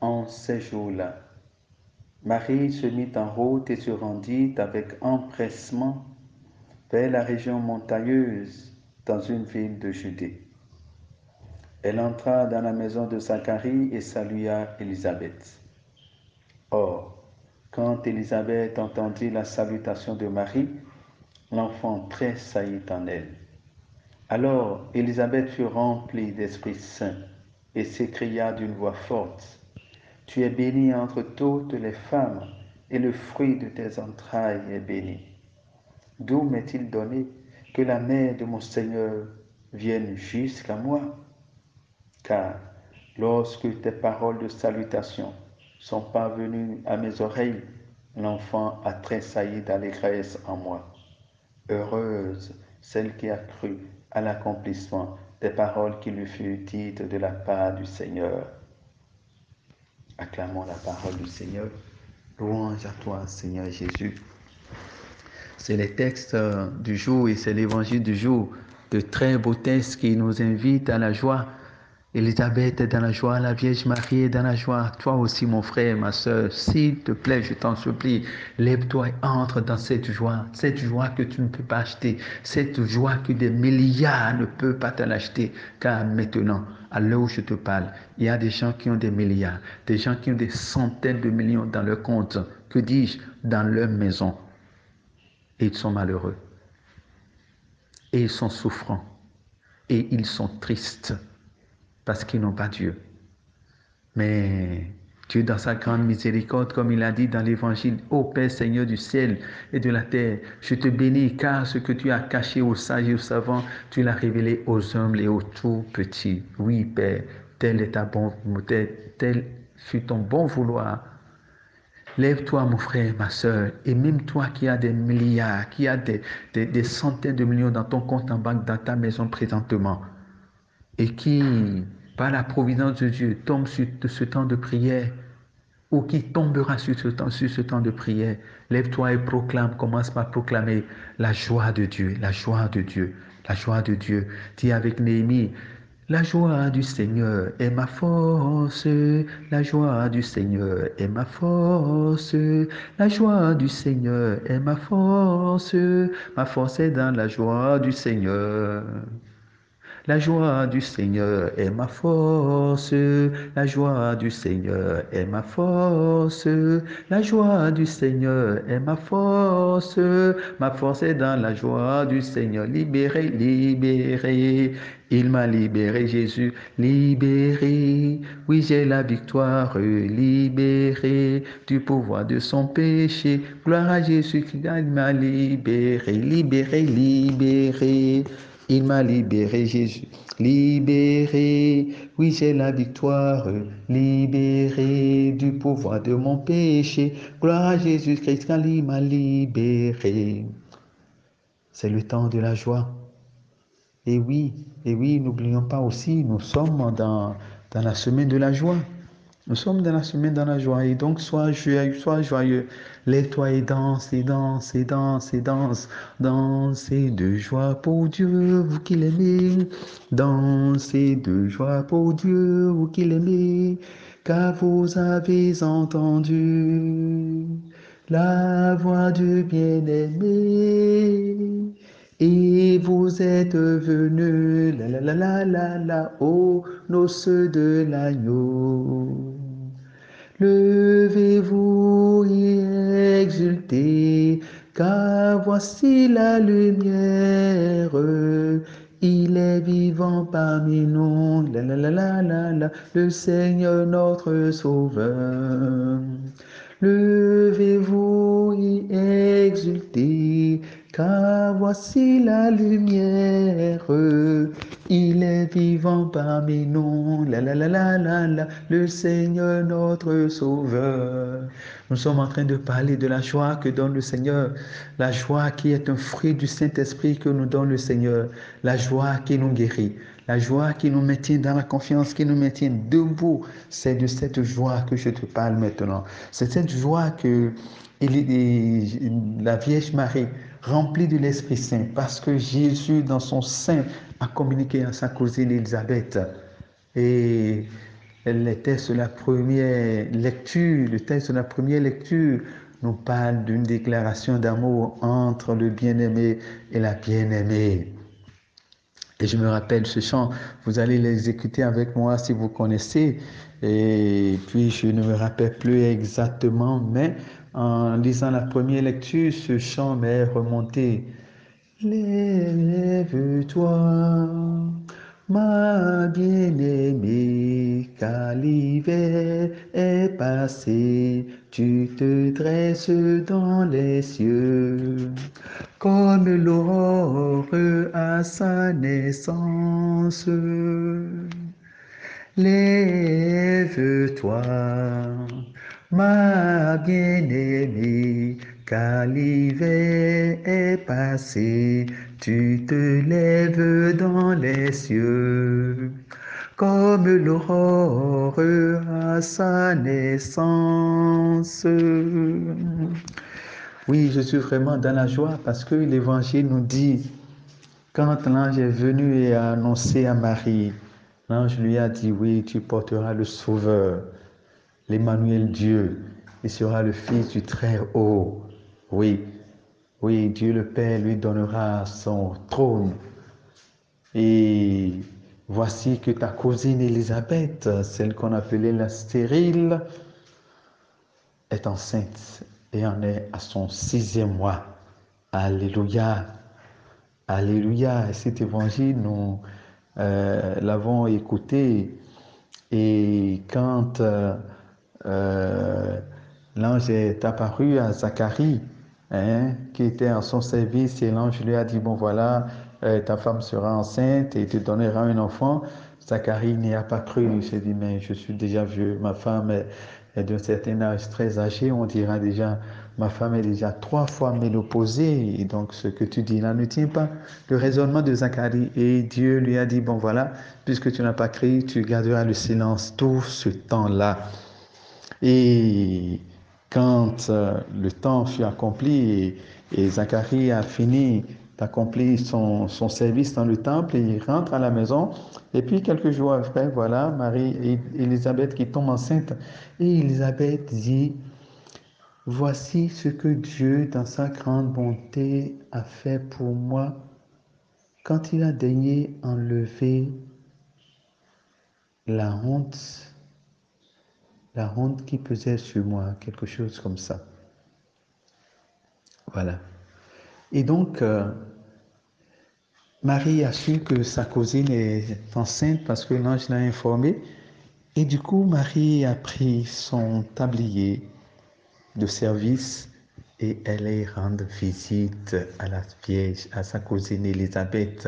En ces jours-là, Marie se mit en route et se rendit avec empressement vers la région montagneuse dans une ville de Judée. Elle entra dans la maison de Zacharie et salua Élisabeth. Or, quand Élisabeth entendit la salutation de Marie, l'enfant tressaillit en elle. Alors Élisabeth fut remplie d'Esprit Saint et s'écria d'une voix forte, « Tu es bénie entre toutes les femmes, et le fruit de tes entrailles est béni. D'où m'est-il donné que la mère de mon Seigneur vienne jusqu'à moi? Car lorsque tes paroles de salutation sont parvenues à mes oreilles, l'enfant a tressailli d'allégresse en moi. Heureuse celle qui a cru à l'accomplissement des paroles qui lui furent dites de la part du Seigneur. » Acclamons la parole du Seigneur. Louange à toi, Seigneur Jésus. C'est les textes du jour et c'est l'évangile du jour, de très beaux textes qui nous invitent à la joie. Élisabeth est dans la joie, la Vierge Marie est dans la joie. Toi aussi, mon frère, ma soeur, s'il te plaît, je t'en supplie, lève-toi et entre dans cette joie que tu ne peux pas acheter, cette joie que des milliards ne peuvent pas te l'acheter, car maintenant, à l'heure où je te parle, il y a des gens qui ont des milliards, des gens qui ont des centaines de millions dans leur compte, que dis-je, dans leur maison, et ils sont malheureux, et ils sont souffrants, et ils sont tristes, parce qu'ils n'ont pas Dieu. Mais Dieu, dans sa grande miséricorde, comme il a dit dans l'Évangile, « Ô Père Seigneur du ciel et de la terre, je te bénis, car ce que tu as caché aux sages et aux savants, tu l'as révélé aux humbles et aux tout petits. Oui, Père, tel est tel fut ton bon vouloir. Lève-toi, mon frère, ma soeur, et même toi qui as des milliards, qui as des centaines de millions dans ton compte en banque, dans ta maison présentement, et qui, par la providence de Dieu, tombe sur ce temps de prière, ou qui tombera sur ce temps de prière, lève-toi et proclame, commence par proclamer la joie de Dieu, la joie de Dieu, la joie de Dieu. Dis avec Néhémie, la joie du Seigneur est ma force, la joie du Seigneur est ma force, la joie du Seigneur est ma force est dans la joie du Seigneur. La joie du Seigneur est ma force, la joie du Seigneur est ma force, la joie du Seigneur est ma force est dans la joie du Seigneur. Libéré, libéré, il m'a libéré, Jésus, libéré, oui j'ai la victoire, libéré du pouvoir de son péché. Gloire à Jésus qui m'a libéré, libéré, libéré. Il m'a libéré, Jésus, libéré, oui j'ai la victoire, libéré du pouvoir de mon péché. Gloire à Jésus-Christ, car il m'a libéré. C'est le temps de la joie. Et oui, n'oublions pas aussi, nous sommes dans la semaine de la joie. Nous sommes dans la semaine dans la joie, et donc sois joyeux, sois joyeux. Lève-toi et danse, et danse, et danse, et danse. Dansez de joie pour Dieu, vous qui l'aimez. Dansez de joie pour Dieu, vous qui l'aimez. Car vous avez entendu la voix du bien-aimé. Et vous êtes venus, aux noces de l'agneau. Levez-vous et exultez, car voici la lumière. Il est vivant parmi nous, le Seigneur notre Sauveur. Levez-vous et exultez, car voici la lumière. Il est vivant parmi nous, le Seigneur notre Sauveur. Nous sommes en train de parler de la joie que donne le Seigneur, la joie qui est un fruit du Saint-Esprit que nous donne le Seigneur, la joie qui nous guérit, la joie qui nous maintient dans la confiance, qui nous maintient debout. C'est de cette joie que je te parle maintenant. C'est cette joie que la Vierge Marie, remplie de l'Esprit Saint, parce que Jésus, dans son sein, a communiqué à sa cousine Élisabeth. Et le texte de la première lecture nous parle d'une déclaration d'amour entre le bien-aimé et la bien-aimée. Et je me rappelle ce chant, vous allez l'exécuter avec moi si vous connaissez. Et puis je ne me rappelle plus exactement, mais en lisant la première lecture, ce chant m'est remonté. Lève-toi, ma bien-aimée, car l'hiver est passé, tu te dresses dans les cieux, comme l'aurore à sa naissance. Lève-toi, ma bien-aimée, car l'hiver est passé, tu te lèves dans les cieux, comme l'aurore à sa naissance. Oui, je suis vraiment dans la joie parce que l'Évangile nous dit, quand l'ange est venu et a annoncé à Marie, l'ange lui a dit, oui, tu porteras le Sauveur, l'Emmanuel Dieu, il sera le Fils du Très-Haut. Oui, oui, Dieu le Père lui donnera son trône. Et voici que ta cousine Élisabeth, celle qu'on appelait la stérile, est enceinte et en est à son 6e mois. Alléluia. Alléluia. Et cet évangile, nous l'avons écouté. Et quand l'ange est apparu à Zacharie, qui était en son service, et l'ange lui a dit, bon voilà, ta femme sera enceinte et te donnera un enfant. Zacharie n'y a pas cru. Il s'est dit, mais je suis déjà vieux, ma femme est d'un certain âge très âgé, on dira déjà, ma femme est déjà 3 fois ménopausée, et donc ce que tu dis là ne tient pas. Le raisonnement de Zacharie, et Dieu lui a dit, bon voilà, puisque tu n'as pas cru, tu garderas le silence tout ce temps-là. Et quand le temps fut accompli et Zacharie a fini d'accomplir son service dans le temple, il rentre à la maison. Et puis quelques jours après, voilà, Marie et Élisabeth qui tombe enceinte. Et Élisabeth dit, voici ce que Dieu, dans sa grande bonté, a fait pour moi quand il a daigné enlever la honte qui pesait sur moi, quelque chose comme ça. Voilà. Et donc, Marie a su que sa cousine est enceinte parce que l'ange l'a informé. Et du coup, Marie a pris son tablier de service et elle est rendre visite à la Vierge, à sa cousine Élisabeth.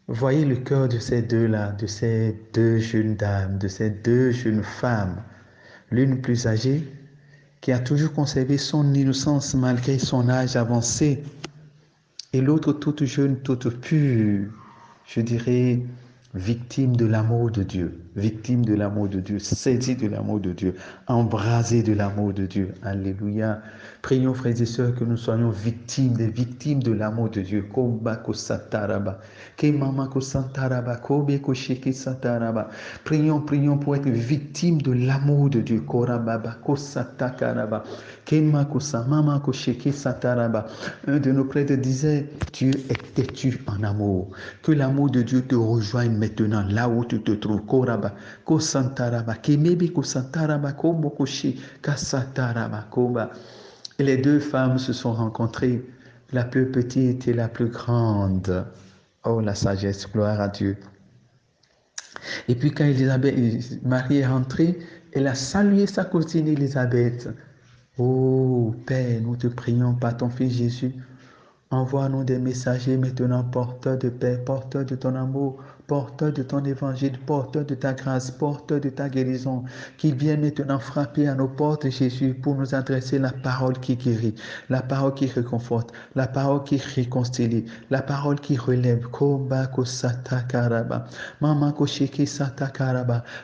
Voyez le cœur de ces deux-là, de ces deux jeunes dames, de ces deux jeunes femmes, l'une plus âgée, qui a toujours conservé son innocence malgré son âge avancé, et l'autre toute jeune, toute pure, je dirais, victime de l'amour de Dieu, victime de l'amour de Dieu, saisie de l'amour de Dieu, embrasée de l'amour de Dieu. Alléluia. Prions, frères et sœurs, que nous soyons victimes, des victimes de l'amour de Dieu. Prions, prions pour être victimes de l'amour de Dieu. Un de nos prêtres disait, Dieu est têtu en amour. Que l'amour de Dieu te rejoigne maintenant, là où tu te trouves. Et les deux femmes se sont rencontrées, la plus petite et la plus grande. Oh, la sagesse, gloire à Dieu. Et puis quand Marie est rentrée, elle a salué sa cousine Élisabeth. Oh Père, nous te prions par ton Fils Jésus. Envoie-nous des messagers maintenant porteurs de paix, porteurs de ton amour, porteurs de ton évangile, porteurs de ta grâce, porteurs de ta guérison, qui viennent maintenant frapper à nos portes, Jésus, pour nous adresser la parole qui guérit, la parole qui réconforte, la parole qui réconcilie, la parole qui relève.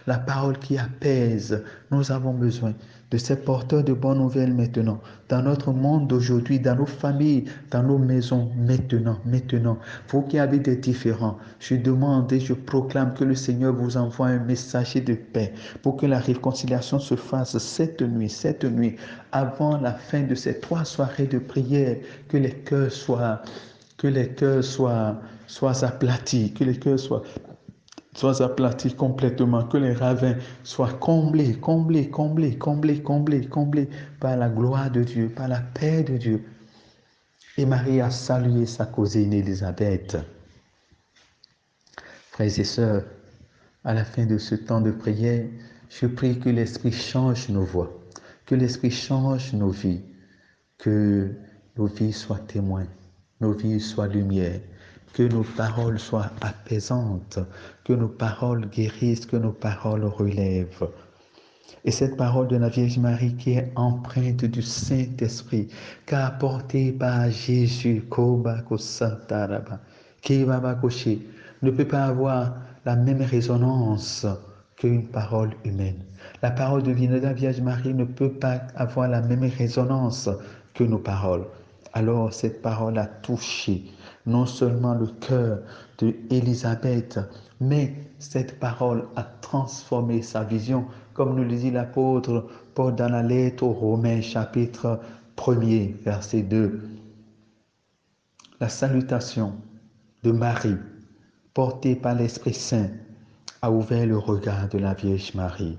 La parole qui apaise. Nous avons besoin de ces porteurs de bonnes nouvelles maintenant, dans notre monde d'aujourd'hui, dans nos familles, dans nos maisons, maintenant. Vous qui avez des différends, je demande et je proclame que le Seigneur vous envoie un messager de paix pour que la réconciliation se fasse cette nuit, avant la fin de ces 3 soirées de prière, que que les cœurs soient aplatis, que les cœurs soient aplatis complètement, que les ravins soient comblés par la gloire de Dieu, par la paix de Dieu. Et Marie a salué sa cousine Élisabeth. Frères et sœurs, à la fin de ce temps de prière, je prie que l'Esprit change nos voix, que l'Esprit change nos vies, que nos vies soient témoins, nos vies soient lumière, que nos paroles soient apaisantes, que nos paroles guérissent, que nos paroles relèvent. Et cette parole de la Vierge Marie qui est empreinte du Saint-Esprit, qu'a apportée par Jésus, ne peut pas avoir la même résonance qu'une parole humaine. La parole de la Vierge Marie ne peut pas avoir la même résonance que nos paroles. Alors cette parole a touché non seulement le cœur d'Élisabeth, mais cette parole a transformé sa vision, comme nous le dit l'apôtre Paul dans la lettre aux Romains, chapitre 1er, verset 2. La salutation de Marie, portée par l'Esprit Saint, a ouvert le regard de la Vierge Marie.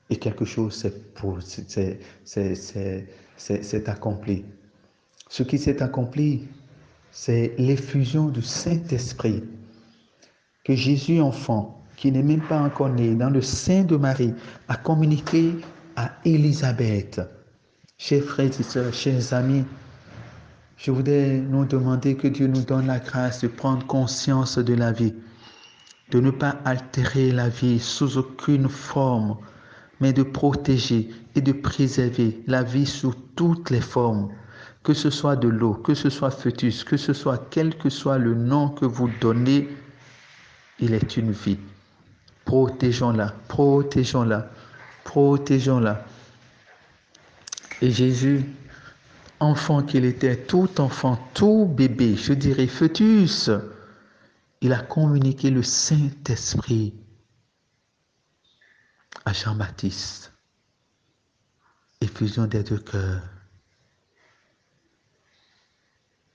Et quelque chose s'est accompli. Ce qui s'est accompli, c'est l'effusion du Saint-Esprit que Jésus enfant, qui n'est même pas encore né, dans le sein de Marie, a communiqué à Élisabeth. Chers frères et sœurs, chers amis, je voudrais nous demander que Dieu nous donne la grâce de prendre conscience de la vie, de ne pas altérer la vie sous aucune forme, mais de protéger et de préserver la vie sous toutes les formes, que ce soit de l'eau, que ce soit fœtus, que ce soit quel que soit le nom que vous donnez, il est une vie. Protégeons-la, protégeons-la, protégeons-la. Et Jésus, enfant qu'il était, tout enfant, tout bébé, je dirais fœtus, il a communiqué le Saint-Esprit à Jean-Baptiste. Effusion des deux cœurs,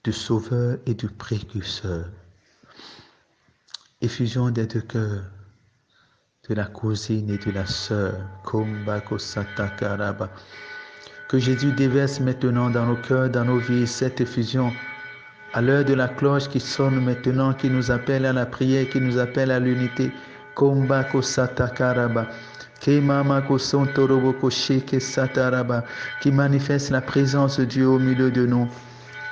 du Sauveur et du Précurseur. Effusion des deux cœurs, de la cousine et de la sœur. Que Jésus déverse maintenant dans nos cœurs, dans nos vies, cette effusion. À l'heure de la cloche qui sonne maintenant, qui nous appelle à la prière, qui nous appelle à l'unité. Qui manifeste la présence de Dieu au milieu de nous.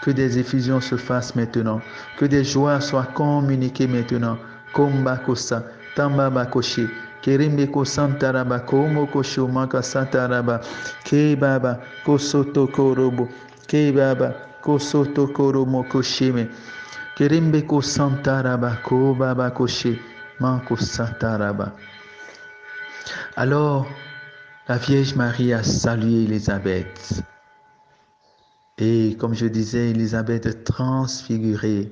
Que des effusions se fassent maintenant. Que des joies soient communiquées maintenant. Kombakosa, Tambabakoshi, Kerimbeko Santaraba, Komokosho Maka Santaraba, Kebaba, Kosoto Korobo, Kebaba, Kosoto Koromo Koshime, Kerimbeko Santaraba, Kobaba Koshi, Manko Santaraba. Alors, la Vierge Marie a salué Élisabeth. Et comme je disais, Élisabeth transfigurée,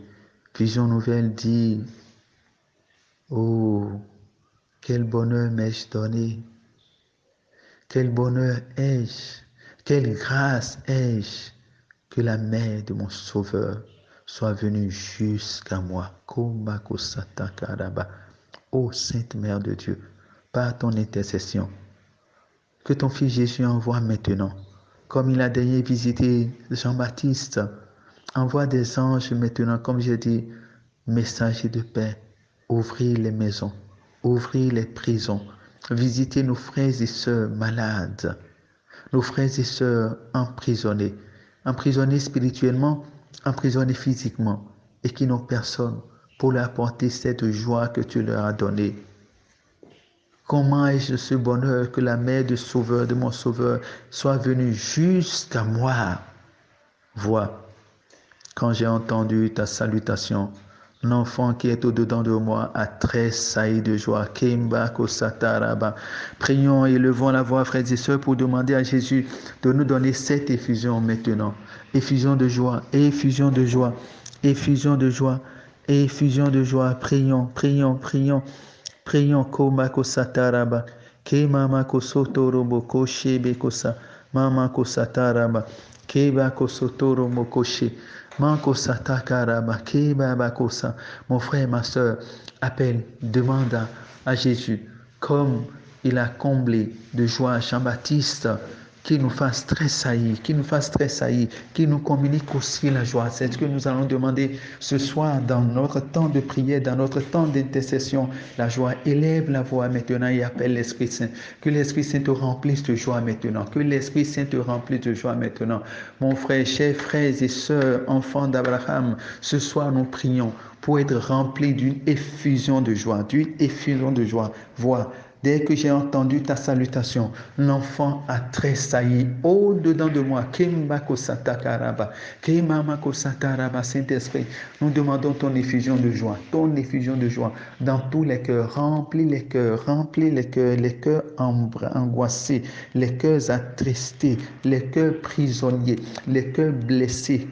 vision nouvelle dit, oh, quel bonheur m'ai-je donné, quel bonheur ai-je, quelle grâce ai-je que la mère de mon Sauveur soit venue jusqu'à moi. Ô Sainte Mère de Dieu, par ton intercession, que ton Fils Jésus envoie maintenant, comme il a daigné visiter Jean-Baptiste, envoie des anges maintenant, comme j'ai dit, messagers de paix, ouvrir les maisons, ouvrir les prisons, visiter nos frères et sœurs malades, nos frères et sœurs emprisonnés spirituellement, emprisonnés physiquement, et qui n'ont personne pour leur apporter cette joie que tu leur as donnée. Comment ai-je ce bonheur que la mère du Sauveur, de mon Sauveur, soit venue jusqu'à moi? Vois, quand j'ai entendu ta salutation, l'enfant qui est au-dedans de moi a tressailli de joie. Prions et élevons la voix, frères et sœurs, pour demander à Jésus de nous donner cette effusion maintenant. Effusion de joie, effusion de joie, effusion de joie, effusion de joie. Prions, prions, prions. Prions, Komako Sataraba, Kemamako Sotorobo Koshe Bekosa, Mamako Sataraba, Kebako Sotorobo Koshe, Mankosa takaraba, kebabakosa. Mon frère, ma soeur, appelle, demande à Jésus, comme il a comblé de joie Jean-Baptiste, qu'il nous fasse tressaillir, qu'il nous communique aussi la joie. C'est ce que nous allons demander ce soir dans notre temps de prière, dans notre temps d'intercession. La joie, élève la voix maintenant et appelle l'Esprit Saint. Que l'Esprit Saint te remplisse de joie maintenant. Que l'Esprit Saint te remplisse de joie maintenant. Mon frère, chers frères et sœurs, enfants d'Abraham, ce soir nous prions pour être remplis d'une effusion de joie, Vois, dès que j'ai entendu ta salutation, l'enfant a tressailli au-dedans de moi. Saint-Esprit, nous demandons ton effusion de joie, dans tous les cœurs. Remplis les cœurs angoissés, les cœurs attristés, les cœurs prisonniers, les cœurs blessés,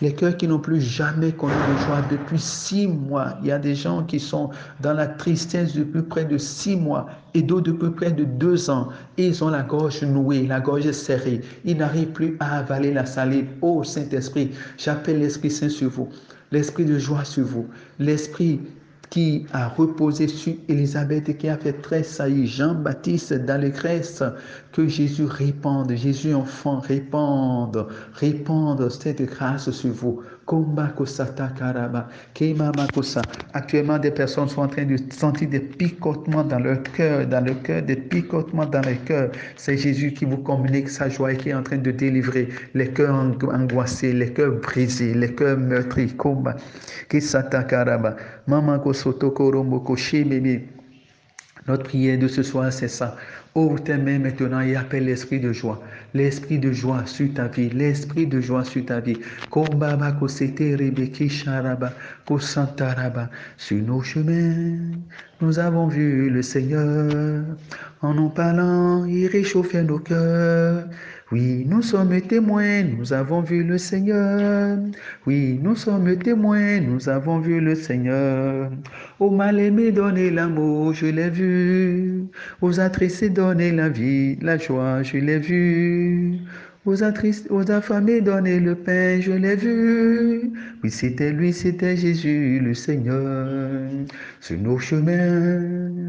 les cœurs qui n'ont plus jamais connu de joie depuis 6 mois. Il y a des gens qui sont dans la tristesse depuis près de 6 mois et d'autres depuis près de 2 ans. Et ils ont la gorge nouée, la gorge serrée. Ils n'arrivent plus à avaler la salive. Oh Saint-Esprit, j'appelle l'Esprit Saint sur vous, l'Esprit de joie sur vous, l'Esprit qui a reposé sur Élisabeth et qui a fait tressaillir Jean-Baptiste d'allégresse, que Jésus répande, Jésus enfant répande cette grâce sur vous. Actuellement, des personnes sont en train de sentir des picotements dans leur cœur, des picotements dans les cœurs. C'est Jésus qui vous communique sa joie et qui est en train de délivrer les cœurs angoissés, les cœurs brisés, les cœurs meurtris. Notre prière de ce soir, c'est ça. Ouvre tes mains maintenant et appelle l'esprit de joie. L'esprit de joie sur ta vie. L'esprit de joie sur ta vie. Sur nos chemins, nous avons vu le Seigneur. En nous parlant, il réchauffait nos cœurs. Oui, nous sommes témoins, nous avons vu le Seigneur. Oui, nous sommes témoins, nous avons vu le Seigneur. Aux mal-aimés, donnez l'amour, je l'ai vu. Aux attristés, donnez la vie, la joie, je l'ai vu. Aux affamés, donnez le pain, je l'ai vu. Oui, c'était lui, c'était Jésus, le Seigneur. Sur nos chemins,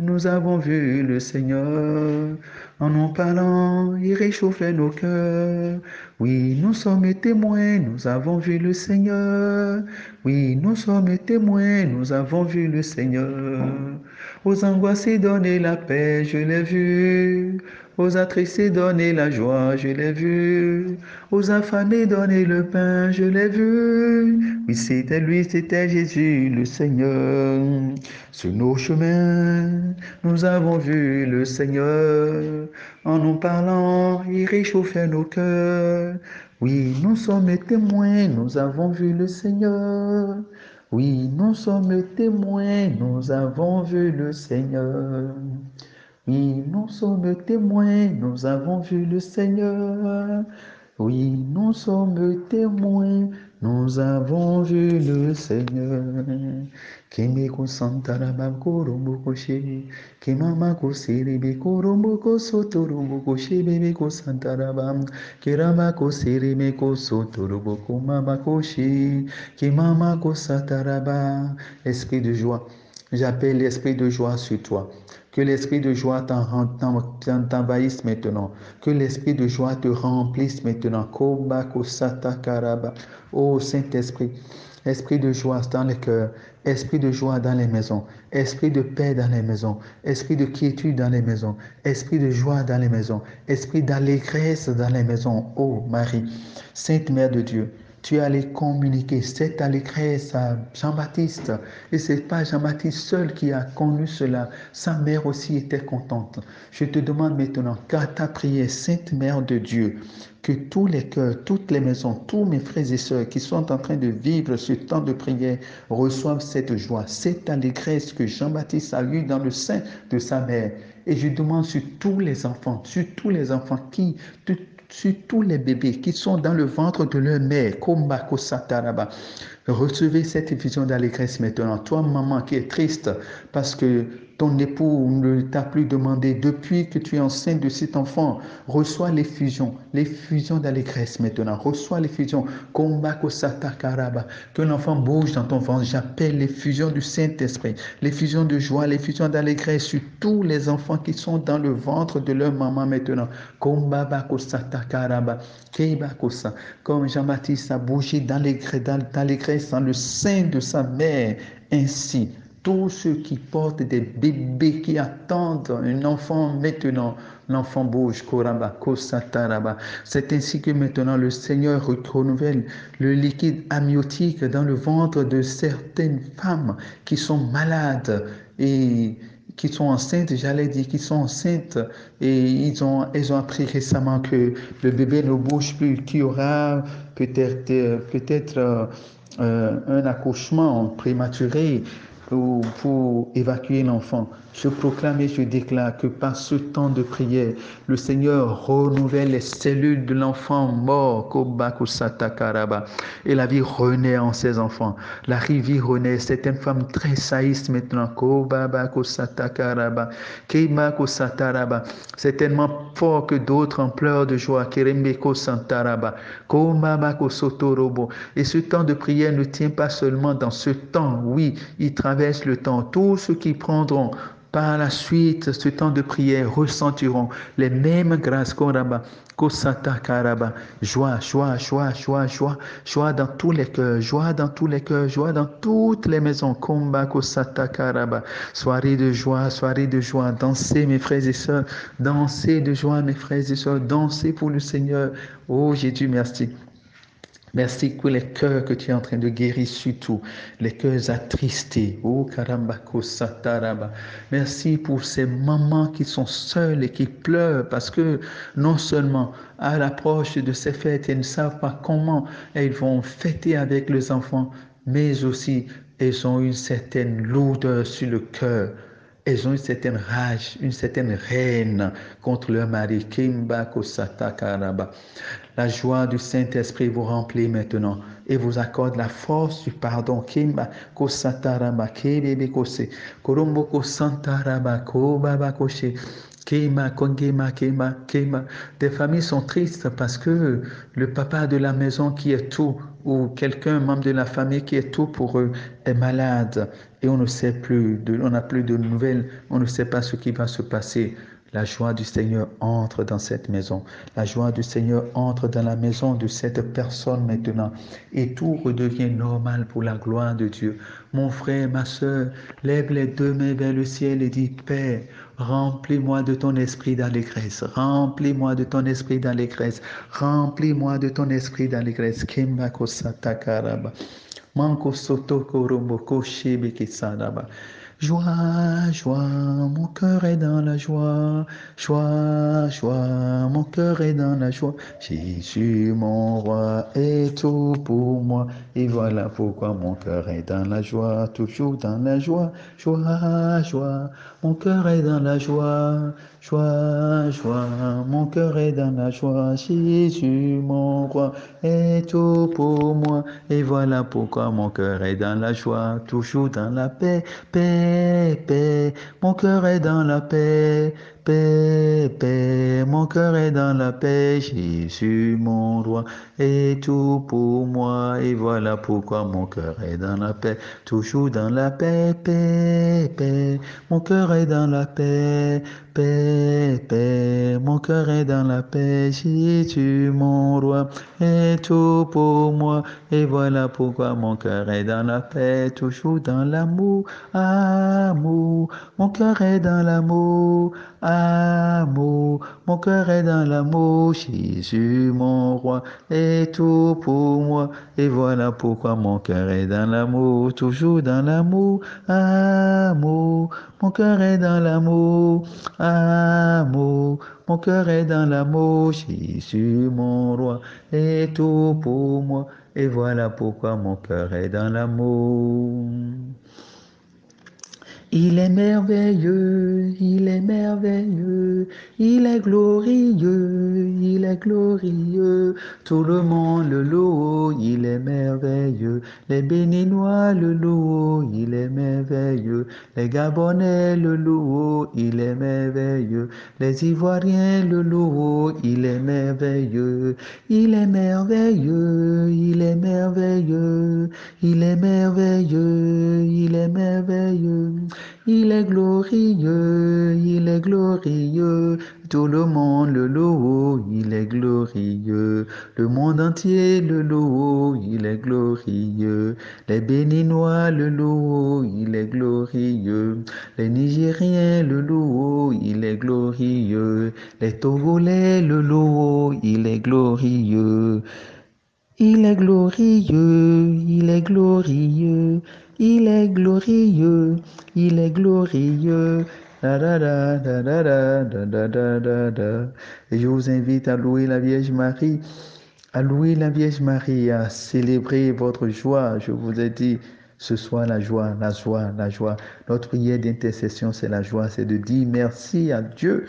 nous avons vu le Seigneur. En nous parlant, il réchauffait nos cœurs. Oui, nous sommes témoins, nous avons vu le Seigneur. Oui, nous sommes témoins, nous avons vu le Seigneur. Aux angoissés, donnez la paix, je l'ai vu. Aux attristés, donnez la joie, je l'ai vu. Aux affamés, donnez le pain, je l'ai vu. Oui, c'était lui, c'était Jésus, le Seigneur. Sur nos chemins, nous avons vu le Seigneur. En nous parlant, il réchauffait nos cœurs. Oui, nous sommes témoins, nous avons vu le Seigneur. Oui, nous sommes témoins, nous avons vu le Seigneur. Oui, nous sommes témoins, nous avons vu le Seigneur. Oui, nous sommes témoins, nous avons vu le Seigneur. Kimiko Santarabam Korombokoshi, Kimamako Siribi Koromboko Sotorombokoshi, Bibiko Santarabam, Kiramako Sirimeko Sotoroboko Mabakoshi, Kimamako Sataraba. Esprit de joie, j'appelle l'esprit de joie sur toi. Que l'esprit de joie t'envahisse maintenant. Que l'esprit de joie te remplisse maintenant. Oh Saint-Esprit, esprit de joie dans les cœurs, esprit de joie dans les maisons, esprit de paix dans les maisons, esprit de quiétude dans les maisons, esprit de joie dans les maisons, esprit d'allégresse dans les maisons. Oh Marie, Sainte Mère de Dieu, tu allais communiquer cette allégresse à Jean-Baptiste. Et ce n'est pas Jean-Baptiste seul qui a connu cela. Sa mère aussi était contente. Je te demande maintenant, qu'à ta prière, Sainte Mère de Dieu, que tous les cœurs, toutes les maisons, tous mes frères et sœurs qui sont en train de vivre ce temps de prière reçoivent cette joie, cette allégresse que Jean-Baptiste a eue dans le sein de sa mère. Et je demande sur tous les enfants sur tous les bébés qui sont dans le ventre de leur mère, recevez cette vision d'allégresse maintenant. Toi, maman qui est triste parce que ton époux ne t'a plus demandé, depuis que tu es enceinte de cet enfant, reçois l'effusion d'allégresse maintenant, reçois l'effusion, que l'enfant bouge dans ton ventre, j'appelle l'effusion du Saint-Esprit, l'effusion de joie, l'effusion d'allégresse sur tous les enfants qui sont dans le ventre de leur maman maintenant, comme Jean-Baptiste a bougé d'allégresse dans le sein de sa mère, ainsi tous ceux qui portent des bébés qui attendent un enfant maintenant, l'enfant bouge, koraba, kosataraba. C'est ainsi que maintenant le Seigneur renouvelle le liquide amniotique dans le ventre de certaines femmes qui sont malades et qui sont enceintes, j'allais dire, qui sont enceintes et ils ont appris récemment que le bébé ne bouge plus, qu'il y aura peut-être un accouchement prématuré pour évacuer l'enfant. Je proclame et je déclare que par ce temps de prière, le Seigneur renouvelle les cellules de l'enfant mort, et la vie renaît en ses enfants. La vie renaît. C'est une femme très saïste maintenant. C'est tellement fort que d'autres en pleurent de joie. Et ce temps de prière ne tient pas seulement dans ce temps. Oui, il traverse le temps. Tous ceux qui prendront par la suite ce temps de prière ressentiront les mêmes grâces joie, joie, joie, joie, joie, joie dans tous les cœurs, joie dans tous les cœurs, joie dans toutes les maisons. Soirée de joie, dansez mes frères et sœurs, dansez de joie mes frères et sœurs, dansez pour le Seigneur. Oh Jésus, merci. Merci pour les cœurs que tu es en train de guérir, surtout les cœurs attristés. Oh, karambako sataraba. Merci pour ces mamans qui sont seules et qui pleurent parce que non seulement à l'approche de ces fêtes, elles ne savent pas comment elles vont fêter avec les enfants, mais aussi elles ont une certaine lourdeur sur le cœur. Elles ont une certaine rage, une certaine haine contre leur mari. Kimbako satakaraba. La joie du Saint-Esprit vous remplit maintenant et vous accorde la force du pardon. Kimba kosataraba kebebe kose koromboko santaraba kobaba koshe. Kema, kongema, kema, kema. Des familles sont tristes parce que le papa de la maison qui est tout, ou quelqu'un, membre de la famille qui est tout pour eux, est malade et on ne sait plus, on n'a plus de nouvelles, on ne sait pas ce qui va se passer. La joie du Seigneur entre dans cette maison. La joie du Seigneur entre dans la maison de cette personne maintenant. Et tout redevient normal pour la gloire de Dieu. Mon frère, ma soeur, lève les deux mains vers le ciel et dis, Père, remplis-moi de ton esprit d'allégresse. Remplis-moi de ton esprit d'allégresse. Remplis-moi de ton esprit d'allégresse. Kembako satakaraba. Manko sotoko romboko shebeke sadaba. Joie, joie, mon cœur est dans la joie. Joie, joie, mon cœur est dans la joie. Jésus, mon roi, est tout pour moi. Et voilà pourquoi mon cœur est dans la joie, toujours dans la joie. Joie, joie, mon cœur est dans la joie. Joie, joie, mon cœur est dans la joie. Jésus, mon roi, est tout pour moi. Et voilà pourquoi mon cœur est dans la joie, toujours dans la paix. Paix, paix, mon cœur est dans la paix, paix, paix, mon cœur est dans la paix, Jésus mon roi est tout pour moi, et voilà pourquoi mon cœur est dans la paix, toujours dans la paix, paix, paix, mon cœur est dans la paix, paix, paix, mon cœur est dans la paix, Jésus mon roi est tout pour moi, et voilà pourquoi mon cœur est dans la paix, toujours dans l'amour. Amour, mon cœur est dans l'amour, amour, mon cœur est dans l'amour, Jésus mon roi est tout pour moi, et voilà pourquoi mon cœur est dans l'amour, toujours dans l'amour, amour, mon cœur est dans l'amour, amour, mon cœur est dans l'amour, Jésus mon roi est tout pour moi, et voilà pourquoi mon cœur est dans l'amour. Il est merveilleux, il est merveilleux, il est glorieux, tout Tout le monde le loue, il est merveilleux. Les Béninois le louent, il est merveilleux. Les Gabonais le louent, il est merveilleux. Les Ivoiriens le louent, il est merveilleux. Il est merveilleux, il est merveilleux. Il est merveilleux, il est merveilleux. Il est glorieux, il est glorieux. Tout le monde le loue, il est glorieux. Le monde entier le loue, il est glorieux. Les Béninois le louent, il est glorieux. Les Nigériens le louent, il est glorieux. Les Togolais le louent, il est glorieux. Il est glorieux, il est glorieux, il est glorieux, il est glorieux. Da, da, da, da, da, da, da, da, da, da. Et je vous invite à louer la Vierge Marie, à louer la Vierge Marie, à célébrer votre joie. Je vous ai dit, ce soir, la joie, la joie, la joie. Notre prière d'intercession, c'est la joie, c'est de dire merci à Dieu.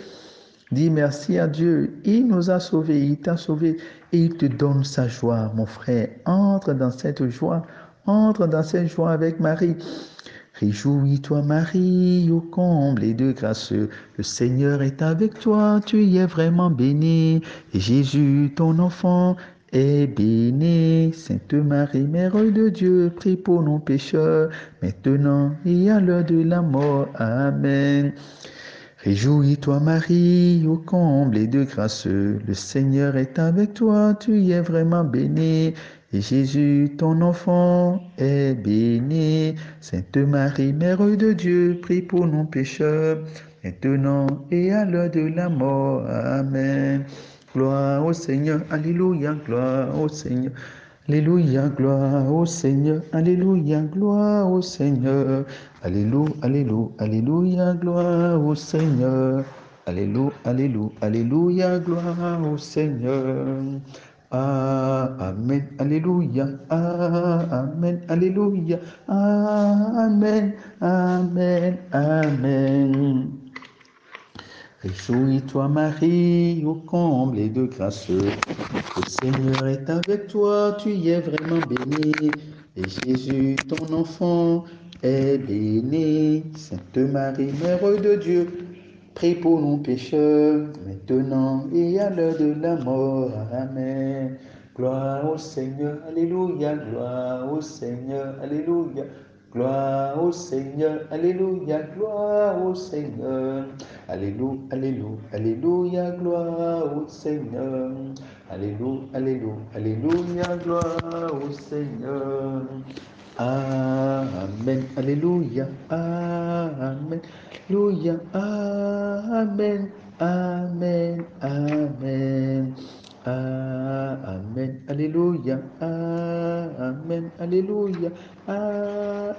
Dis merci à Dieu. Il nous a sauvés, il t'a sauvé et il te donne sa joie, mon frère. Entre dans cette joie, entre dans cette joie avec Marie. Réjouis-toi, Marie, ô comble et de grâce. Le Seigneur est avec toi, tu y es vraiment bénie. Et Jésus, ton enfant, est béni. Sainte Marie, Mère de Dieu, prie pour nos pécheurs, maintenant et à l'heure de la mort. Amen. Réjouis-toi, Marie, ô comble et de grâce, le Seigneur est avec toi, tu y es vraiment bénie. Et Jésus, ton enfant, est béni. Sainte Marie, Mère de Dieu, prie pour nos pécheurs, maintenant et à l'heure de la mort. Amen. Gloire au Seigneur, alléluia, gloire au Seigneur. Alléluia, gloire au Seigneur, alléluia, gloire au Seigneur. Alléluia, alléluia, alléluia, gloire au Seigneur. Alléluia, alléluia, alléluia, gloire au Seigneur. Amen, alléluia, amen, alléluia, amen, amen, amen. Réjouis-toi, Marie, ô comble et de grâce. Le Seigneur est avec toi, tu y es vraiment bénie. Et Jésus, ton enfant, est béni. Sainte Marie, Mère de Dieu, prie pour nous pécheurs, maintenant et à l'heure de la mort. Amen. Gloire au Seigneur, alléluia, gloire au Seigneur, alléluia. Gloire au Seigneur, alléluia, gloire au Seigneur. Alléluia, alléluia, alléluia, gloire au Seigneur. Alléluia, alléluia, alléluia, gloire au Seigneur. Amen, alléluia, amen, alléluia, amen, amen, amen. Amen, alléluia, amen, alléluia,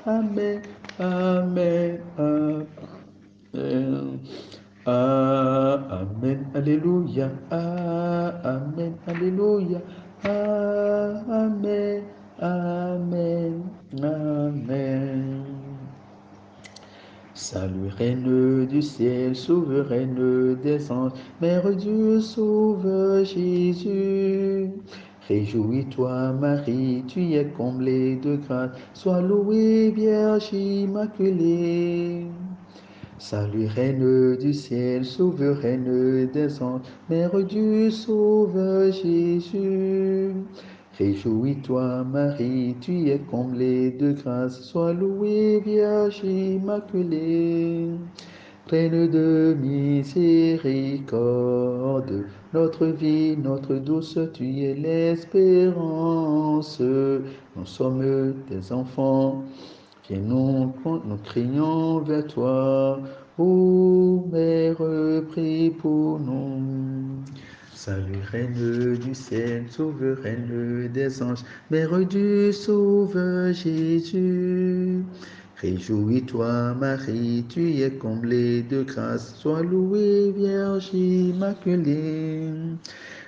amen, amen, amen. Amen, alléluia, amen, alléluia, amen, amen, amen. Salut, Reine du ciel, souveraine des anges, Mère Dieu, sauve Jésus. Réjouis-toi, Marie, tu es comblée de grâce, sois louée, Vierge immaculée. Salut, Reine du ciel, souveraine des anges, Mère Dieu, sauve Jésus. Réjouis-toi, Marie, tu es comblée de grâce, sois louée, Vierge immaculée. Reine de miséricorde, notre vie, notre douce, tu es l'espérance. Nous sommes tes enfants. Viens nous crions vers toi, ô Mère, prie pour nous. Salut, Reine du ciel, souveraine des anges, Mère du Sauveur Jésus. Réjouis-toi, Marie, tu es comblée de grâce, sois louée, Vierge immaculée.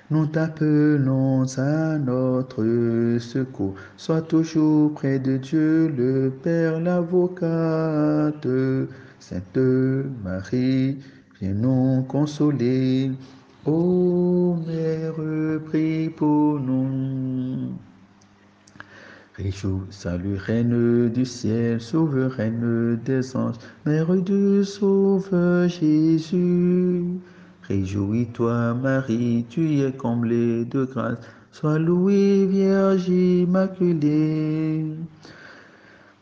Nous t'appelons à notre secours. Sois toujours près de Dieu, le Père, l'avocate. Sainte Marie, viens nous consoler. Ô Mère, prie pour nous. Réjouis, salut, Reine du ciel, souveraine des anges, Mère du Sauveur Jésus. Réjouis-toi, Marie, tu es comblée de grâce, sois louée, Vierge Immaculée.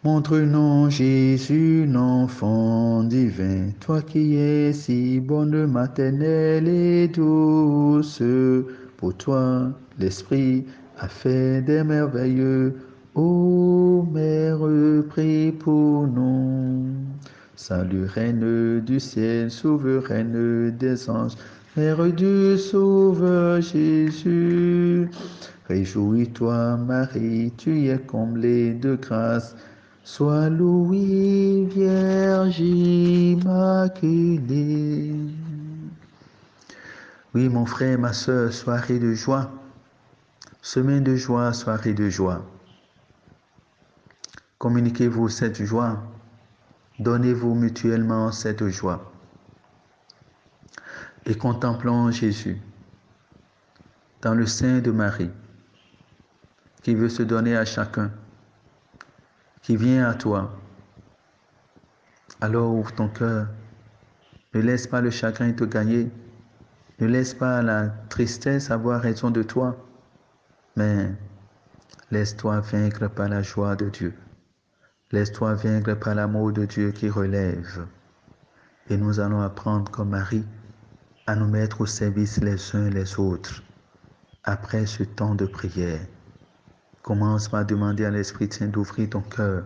Montre-nous Jésus, l'enfant divin, toi qui es si bonne, maternelle et douce. Pour toi, l'Esprit a fait des merveilleux. Ô Mère, prie pour nous. Salut, Reine du ciel, souveraine des anges, Mère du Sauveur Jésus. Réjouis-toi, Marie, tu es comblée de grâce. Sois louée, Vierge Immaculée. Oui, mon frère, ma soeur, soirée de joie. Semaine de joie, soirée de joie. Communiquez-vous cette joie. Donnez-vous mutuellement cette joie. Et contemplons Jésus dans le sein de Marie, qui veut se donner à chacun, qui vient à toi. Alors ouvre ton cœur. Ne laisse pas le chagrin te gagner. Ne laisse pas la tristesse avoir raison de toi. Mais laisse-toi vaincre par la joie de Dieu. Laisse-toi vaincre par l'amour de Dieu qui relève. Et nous allons apprendre comme Marie à nous mettre au service les uns les autres. Après ce temps de prière, commence par demander à l'Esprit Saint d'ouvrir ton cœur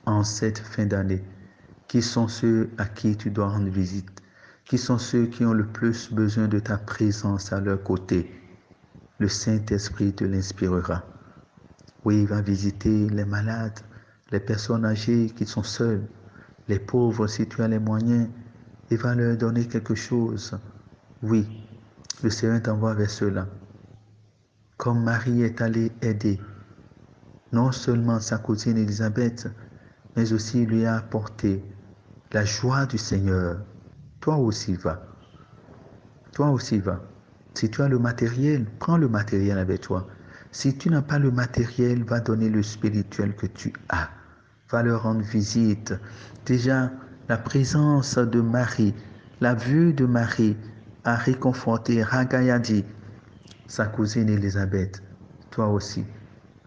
en cette fin d'année. Qui sont ceux à qui tu dois rendre visite? Qui sont ceux qui ont le plus besoin de ta présence à leur côté? Le Saint-Esprit te l'inspirera. Oui, il va visiter les malades, les personnes âgées qui sont seules, les pauvres si tu as les moyens. Il va leur donner quelque chose. Oui, le Seigneur t'envoie vers ceux-là. Comme Marie est allée aider non seulement sa cousine Élisabeth, mais aussi lui a apporté la joie du Seigneur. Toi aussi va. Toi aussi va. Si tu as le matériel, prends le matériel avec toi. Si tu n'as pas le matériel, va donner le spirituel que tu as. Va leur rendre visite. Déjà, la présence de Marie, la vue de Marie a réconforté Ragayadi, sa cousine Élisabeth. Toi aussi,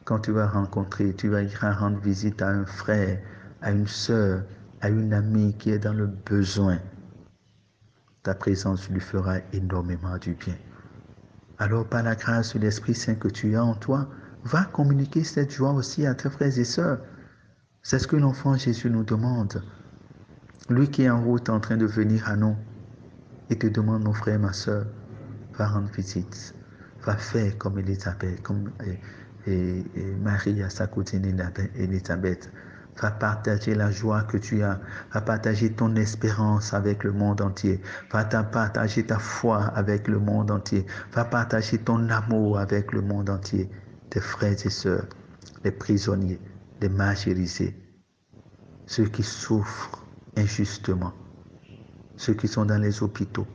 quand tu vas rencontrer, tu vas ir rendre visite à un frère, à une sœur, à une amie qui est dans le besoin. Ta présence lui fera énormément du bien. Alors, par la grâce de l'Esprit Saint que tu as en toi, va communiquer cette joie aussi à tes frères et sœurs. C'est ce que l'enfant Jésus nous demande. Lui qui est en route en train de venir à nous, il te demande, mon frère, ma sœur, va rendre visite. Va faire comme Élisabeth, comme Marie à sa cousine Élisabeth. Va partager la joie que tu as. Va partager ton espérance avec le monde entier. Va partager ta foi avec le monde entier. Va partager ton amour avec le monde entier. Tes frères et sœurs, les prisonniers, les martyrisés, ceux qui souffrent injustement, ceux qui sont dans les hôpitaux,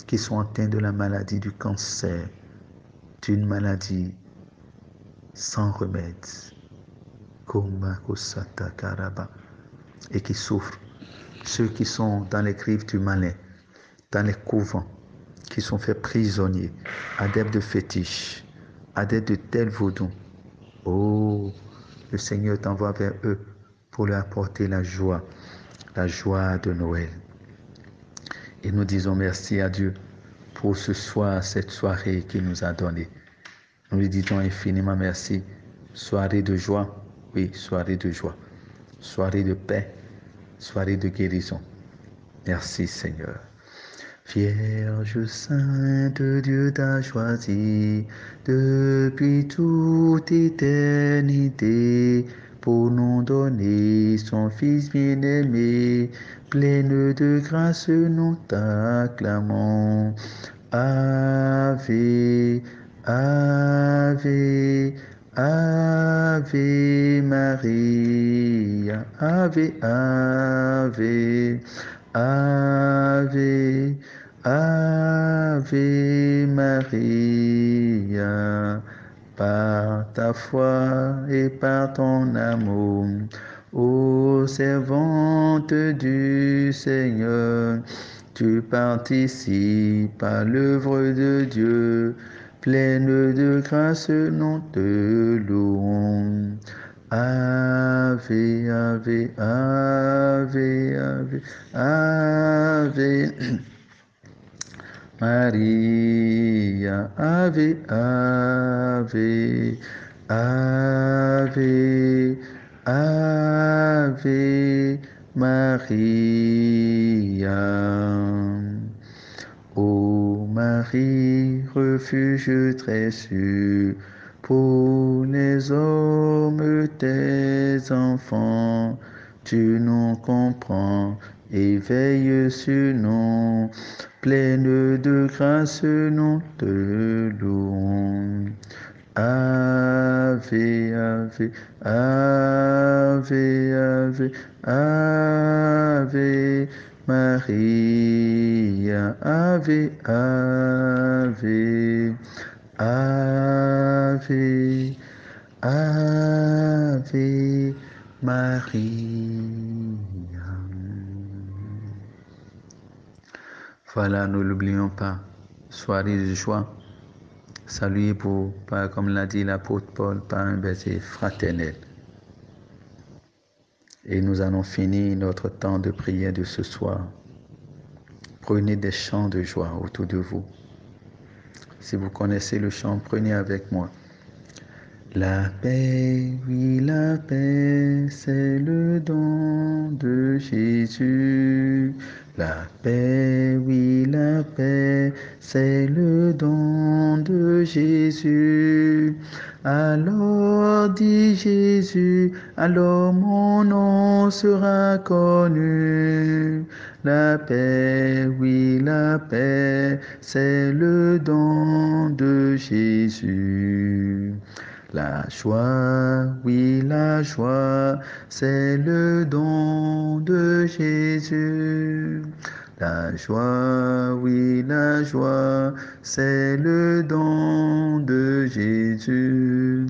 qui sont atteints de la maladie du cancer, d'une maladie sans remède, et qui souffrent, ceux qui sont dans les griffes du malin, dans les couvents, qui sont faits prisonniers, adeptes de fétiches, adeptes de tels vaudous. Oh, le Seigneur t'envoie vers eux pour leur apporter la joie de Noël. Et nous disons merci à Dieu pour ce soir, cette soirée qu'il nous a donnée. Nous lui disons infiniment merci. Soirée de joie, oui, soirée de joie. Soirée de paix, soirée de guérison. Merci Seigneur. Vierge sainte, Dieu t'a choisi depuis toute éternité pour nous donner son Fils bien-aimé. Pleine de grâce, nous t'acclamons. Ave, Ave, Ave Maria, Ave, Ave, Ave, Ave Ave Maria, par ta foi et par ton amour, ô servante du Seigneur, tu participes à l'œuvre de Dieu, pleine de grâce, nous te louons. Ave, ave, ave, ave, ave. Maria, ave, ave, ave, ave Maria. Ô Marie, refuge très sûr pour les hommes, tes enfants, tu nous comprends et veille sur nous. Pleine de grâce, nous te louons. Ave, ave, ave, ave, ave Maria, ave, ave, ave, ave Maria. Voilà, ne l'oublions pas, soirée de joie, salué comme l'a dit l'apôtre Paul, par un baiser fraternel. Et nous allons finir notre temps de prière de ce soir. Prenez des chants de joie autour de vous. Si vous connaissez le chant, prenez avec moi. La paix, oui, la paix, c'est le don de Jésus. La paix, oui, la paix, c'est le don de Jésus. Alors dit Jésus, alors mon nom sera connu. La paix, oui, la paix, c'est le don de Jésus. La joie, oui, la joie, c'est le don de Jésus. La joie, oui, la joie, c'est le don de Jésus.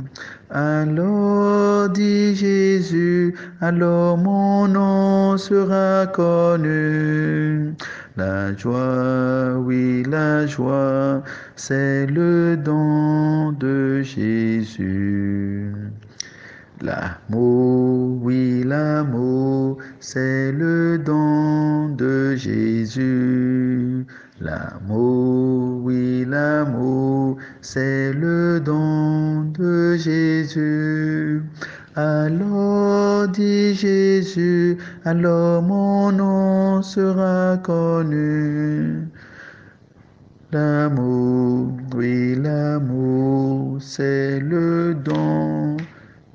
Alors dit Jésus, alors mon nom sera connu. La joie, oui, la joie, c'est le don de Jésus. L'amour, oui, l'amour, c'est le don de Jésus. L'amour, oui, l'amour, c'est le don de Jésus. Alors dit Jésus, alors mon nom sera connu. L'amour, oui, l'amour, c'est le don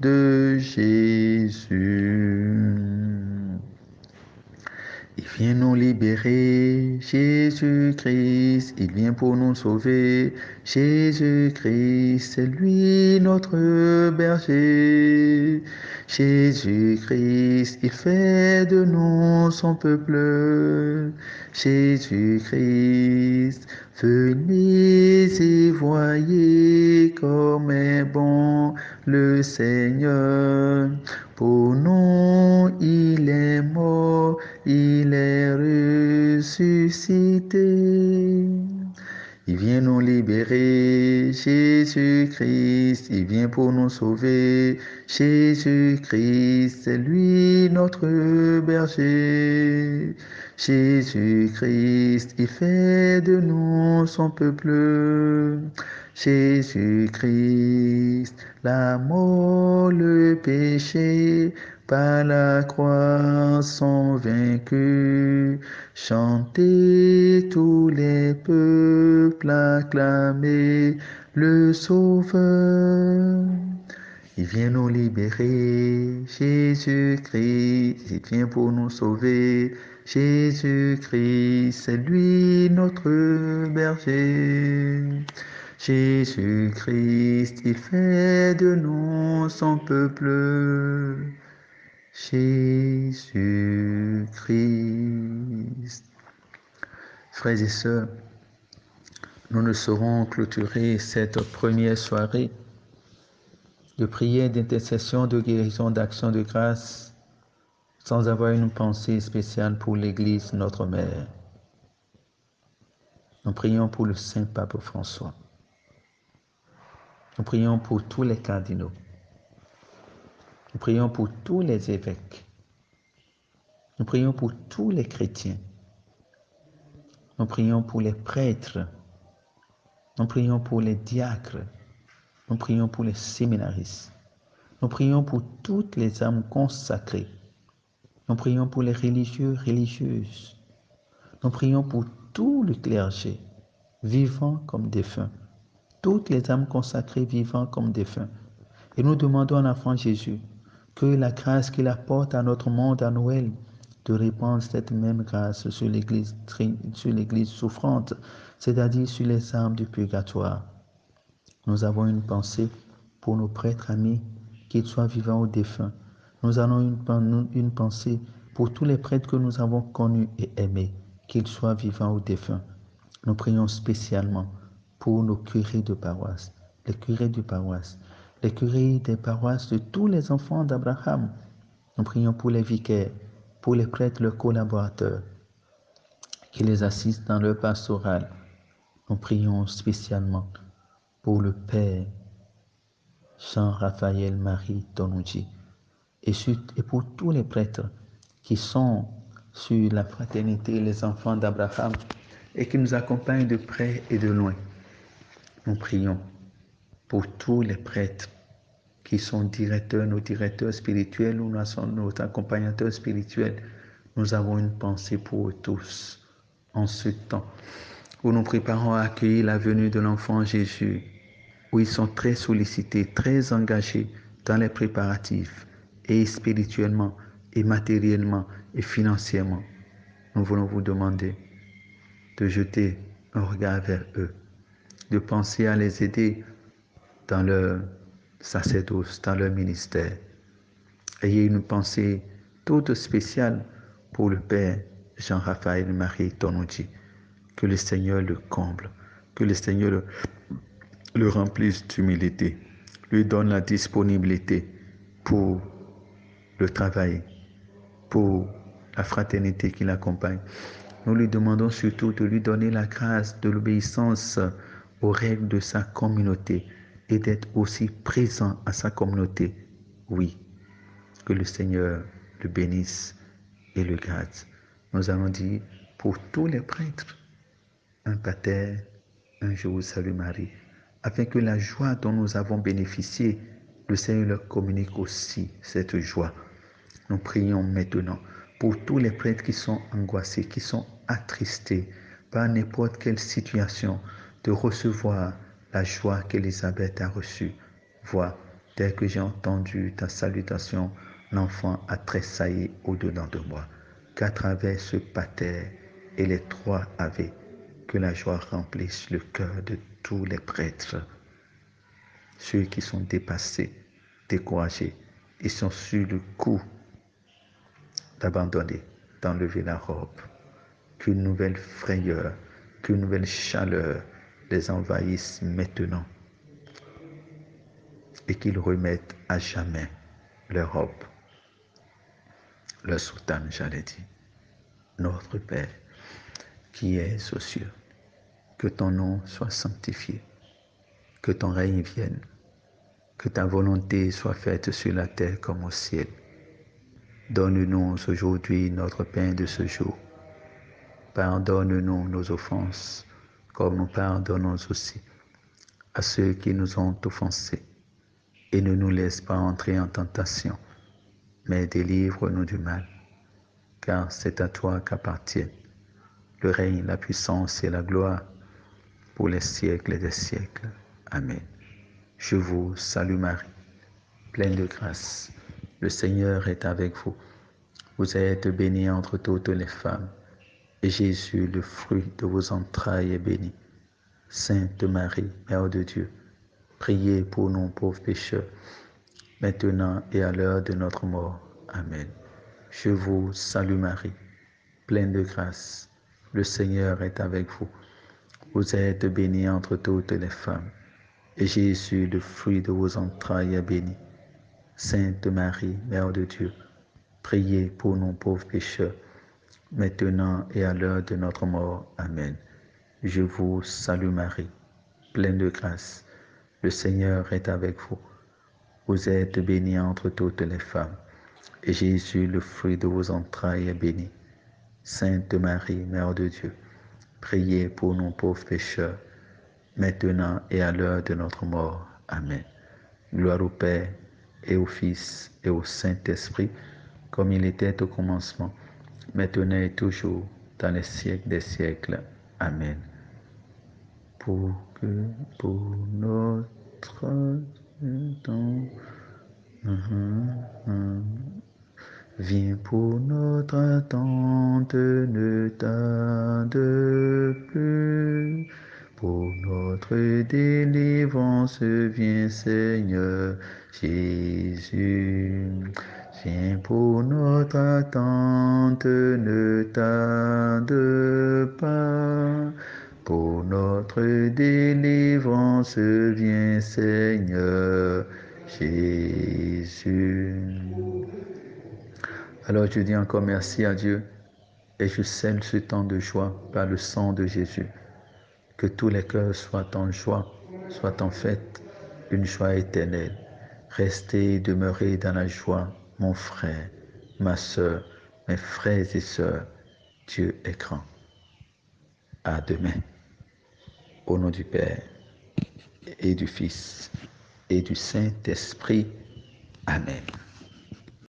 de Jésus. Il vient nous libérer, Jésus-Christ, il vient pour nous sauver, Jésus-Christ, c'est lui notre berger. Jésus-Christ, il fait de nous son peuple. Jésus-Christ, venez et voyez comme est bon le Seigneur. Pour nous, il est mort, il est ressuscité. Il vient nous libérer, Jésus-Christ, il vient pour nous sauver. Jésus-Christ, c'est lui notre berger. Jésus-Christ, il fait de nous son peuple. Jésus-Christ, la mort, le péché, par la croix sont vaincus. Chantez tous les peuples, acclamez le Sauveur. Il vient nous libérer, Jésus-Christ, il vient pour nous sauver. Jésus-Christ, c'est lui notre berger. Jésus-Christ, il fait de nous son peuple. Jésus-Christ. Frères et sœurs, nous ne saurons clôturer cette première soirée de prière, d'intercession, de guérison, d'action de grâce sans avoir une pensée spéciale pour l'Église, notre mère. Nous prions pour le Saint Pape François. Nous prions pour tous les cardinaux. Nous prions pour tous les évêques. Nous prions pour tous les chrétiens. Nous prions pour les prêtres. Nous prions pour les diacres. Nous prions pour les séminaristes. Nous prions pour toutes les âmes consacrées. Nous prions pour les religieux, religieuses. Nous prions pour tout le clergé, vivant comme défunts. Toutes les âmes consacrées vivant comme défunts. Et nous demandons à l'enfant Jésus que la grâce qu'il apporte à notre monde à Noël, de répandre cette même grâce sur l'Église souffrante, c'est-à-dire sur les âmes du purgatoire. Nous avons une pensée pour nos prêtres amis, qu'ils soient vivants ou défunts. Nous avons une pensée pour tous les prêtres que nous avons connus et aimés, qu'ils soient vivants ou défunts. Nous prions spécialement pour nos curés de paroisse, les curés de paroisse, les curés des paroisses de tous les enfants d'Abraham. Nous prions pour les vicaires, pour les prêtres, leurs collaborateurs, qui les assistent dans leur pastoral. Nous prions spécialement pour le Père Jean-Raphaël Marie Tonouji et pour tous les prêtres qui sont sur la fraternité, les enfants d'Abraham, et qui nous accompagnent de près et de loin. Nous prions pour tous les prêtres qui sont nos directeurs spirituels ou nos accompagnateurs spirituels. Nous avons une pensée pour eux tous en ce temps où nous préparons à accueillir la venue de l'enfant Jésus, où ils sont très sollicités, très engagés dans les préparatifs, et spirituellement, et matériellement, et financièrement. Nous voulons vous demander de jeter un regard vers eux, de penser à les aider dans leur sacerdoce, dans leur ministère. Ayez une pensée toute spéciale pour le Père Jean-Raphaël Marie Tonouji. Que le Seigneur le comble, que le Seigneur le remplisse d'humilité, lui donne la disponibilité pour le travail, pour la fraternité qui l'accompagne. Nous lui demandons surtout de lui donner la grâce de l'obéissance aux règles de sa communauté et d'être aussi présent à sa communauté. Oui, que le Seigneur le bénisse et le garde. Nous allons dire pour tous les prêtres, un pater, un jour salue Marie, afin que la joie dont nous avons bénéficié, le Seigneur leur communique aussi cette joie. Nous prions maintenant pour tous les prêtres qui sont angoissés, qui sont attristés par n'importe quelle situation, de recevoir la joie qu'Élisabeth a reçue. Vois, dès que j'ai entendu ta salutation, l'enfant a tressailli au-dedans de moi, qu'à travers ce pater et les 3 Ave, que la joie remplisse le cœur de tous les prêtres. Ceux qui sont dépassés, découragés, ils sont sur le coup d'abandonner, d'enlever la robe. Qu'une nouvelle frayeur, qu'une nouvelle chaleur les envahisse maintenant et qu'ils remettent à jamais leur robe, leur soutane, j'allais dire. Notre Père, qui es aux cieux, que ton nom soit sanctifié, que ton règne vienne, que ta volonté soit faite sur la terre comme au ciel. Donne-nous aujourd'hui notre pain de ce jour. Pardonne-nous nos offenses, comme nous pardonnons aussi à ceux qui nous ont offensés. Et ne nous laisse pas entrer en tentation, mais délivre-nous du mal, car c'est à toi qu'appartiennent le règne, la puissance et la gloire pour les siècles des siècles. Amen. Je vous salue Marie, pleine de grâce. Le Seigneur est avec vous. Vous êtes bénie entre toutes les femmes, et Jésus, le fruit de vos entrailles, est béni. Sainte Marie, Mère de Dieu, priez pour nous pauvres pécheurs, maintenant et à l'heure de notre mort. Amen. Je vous salue Marie, pleine de grâce. Le Seigneur est avec vous. Vous êtes bénie entre toutes les femmes, et Jésus, le fruit de vos entrailles, est béni. Sainte Marie, Mère de Dieu, priez pour nous pauvres pécheurs, maintenant et à l'heure de notre mort. Amen. Je vous salue Marie, pleine de grâce. Le Seigneur est avec vous. Vous êtes bénie entre toutes les femmes, et Jésus, le fruit de vos entrailles, est béni. Sainte Marie, Mère de Dieu, priez pour nous pauvres pécheurs, maintenant et à l'heure de notre mort. Amen. Gloire au Père, et au Fils, et au Saint-Esprit, comme il était au commencement, maintenant et toujours, dans les siècles des siècles. Amen. Pour notre temps, viens pour notre attente, ne tarde plus. Pour notre délivrance, viens Seigneur Jésus. Viens pour notre attente, ne tarde pas. Pour notre délivrance, viens Seigneur Jésus. Alors je dis encore merci à Dieu et je scelle ce temps de joie par le sang de Jésus. Que tous les cœurs soient en joie, soient en fête, une joie éternelle. Restez et demeurez dans la joie, mon frère, ma sœur, mes frères et sœurs. Dieu est grand. À demain. Au nom du Père et du Fils et du Saint-Esprit. Amen.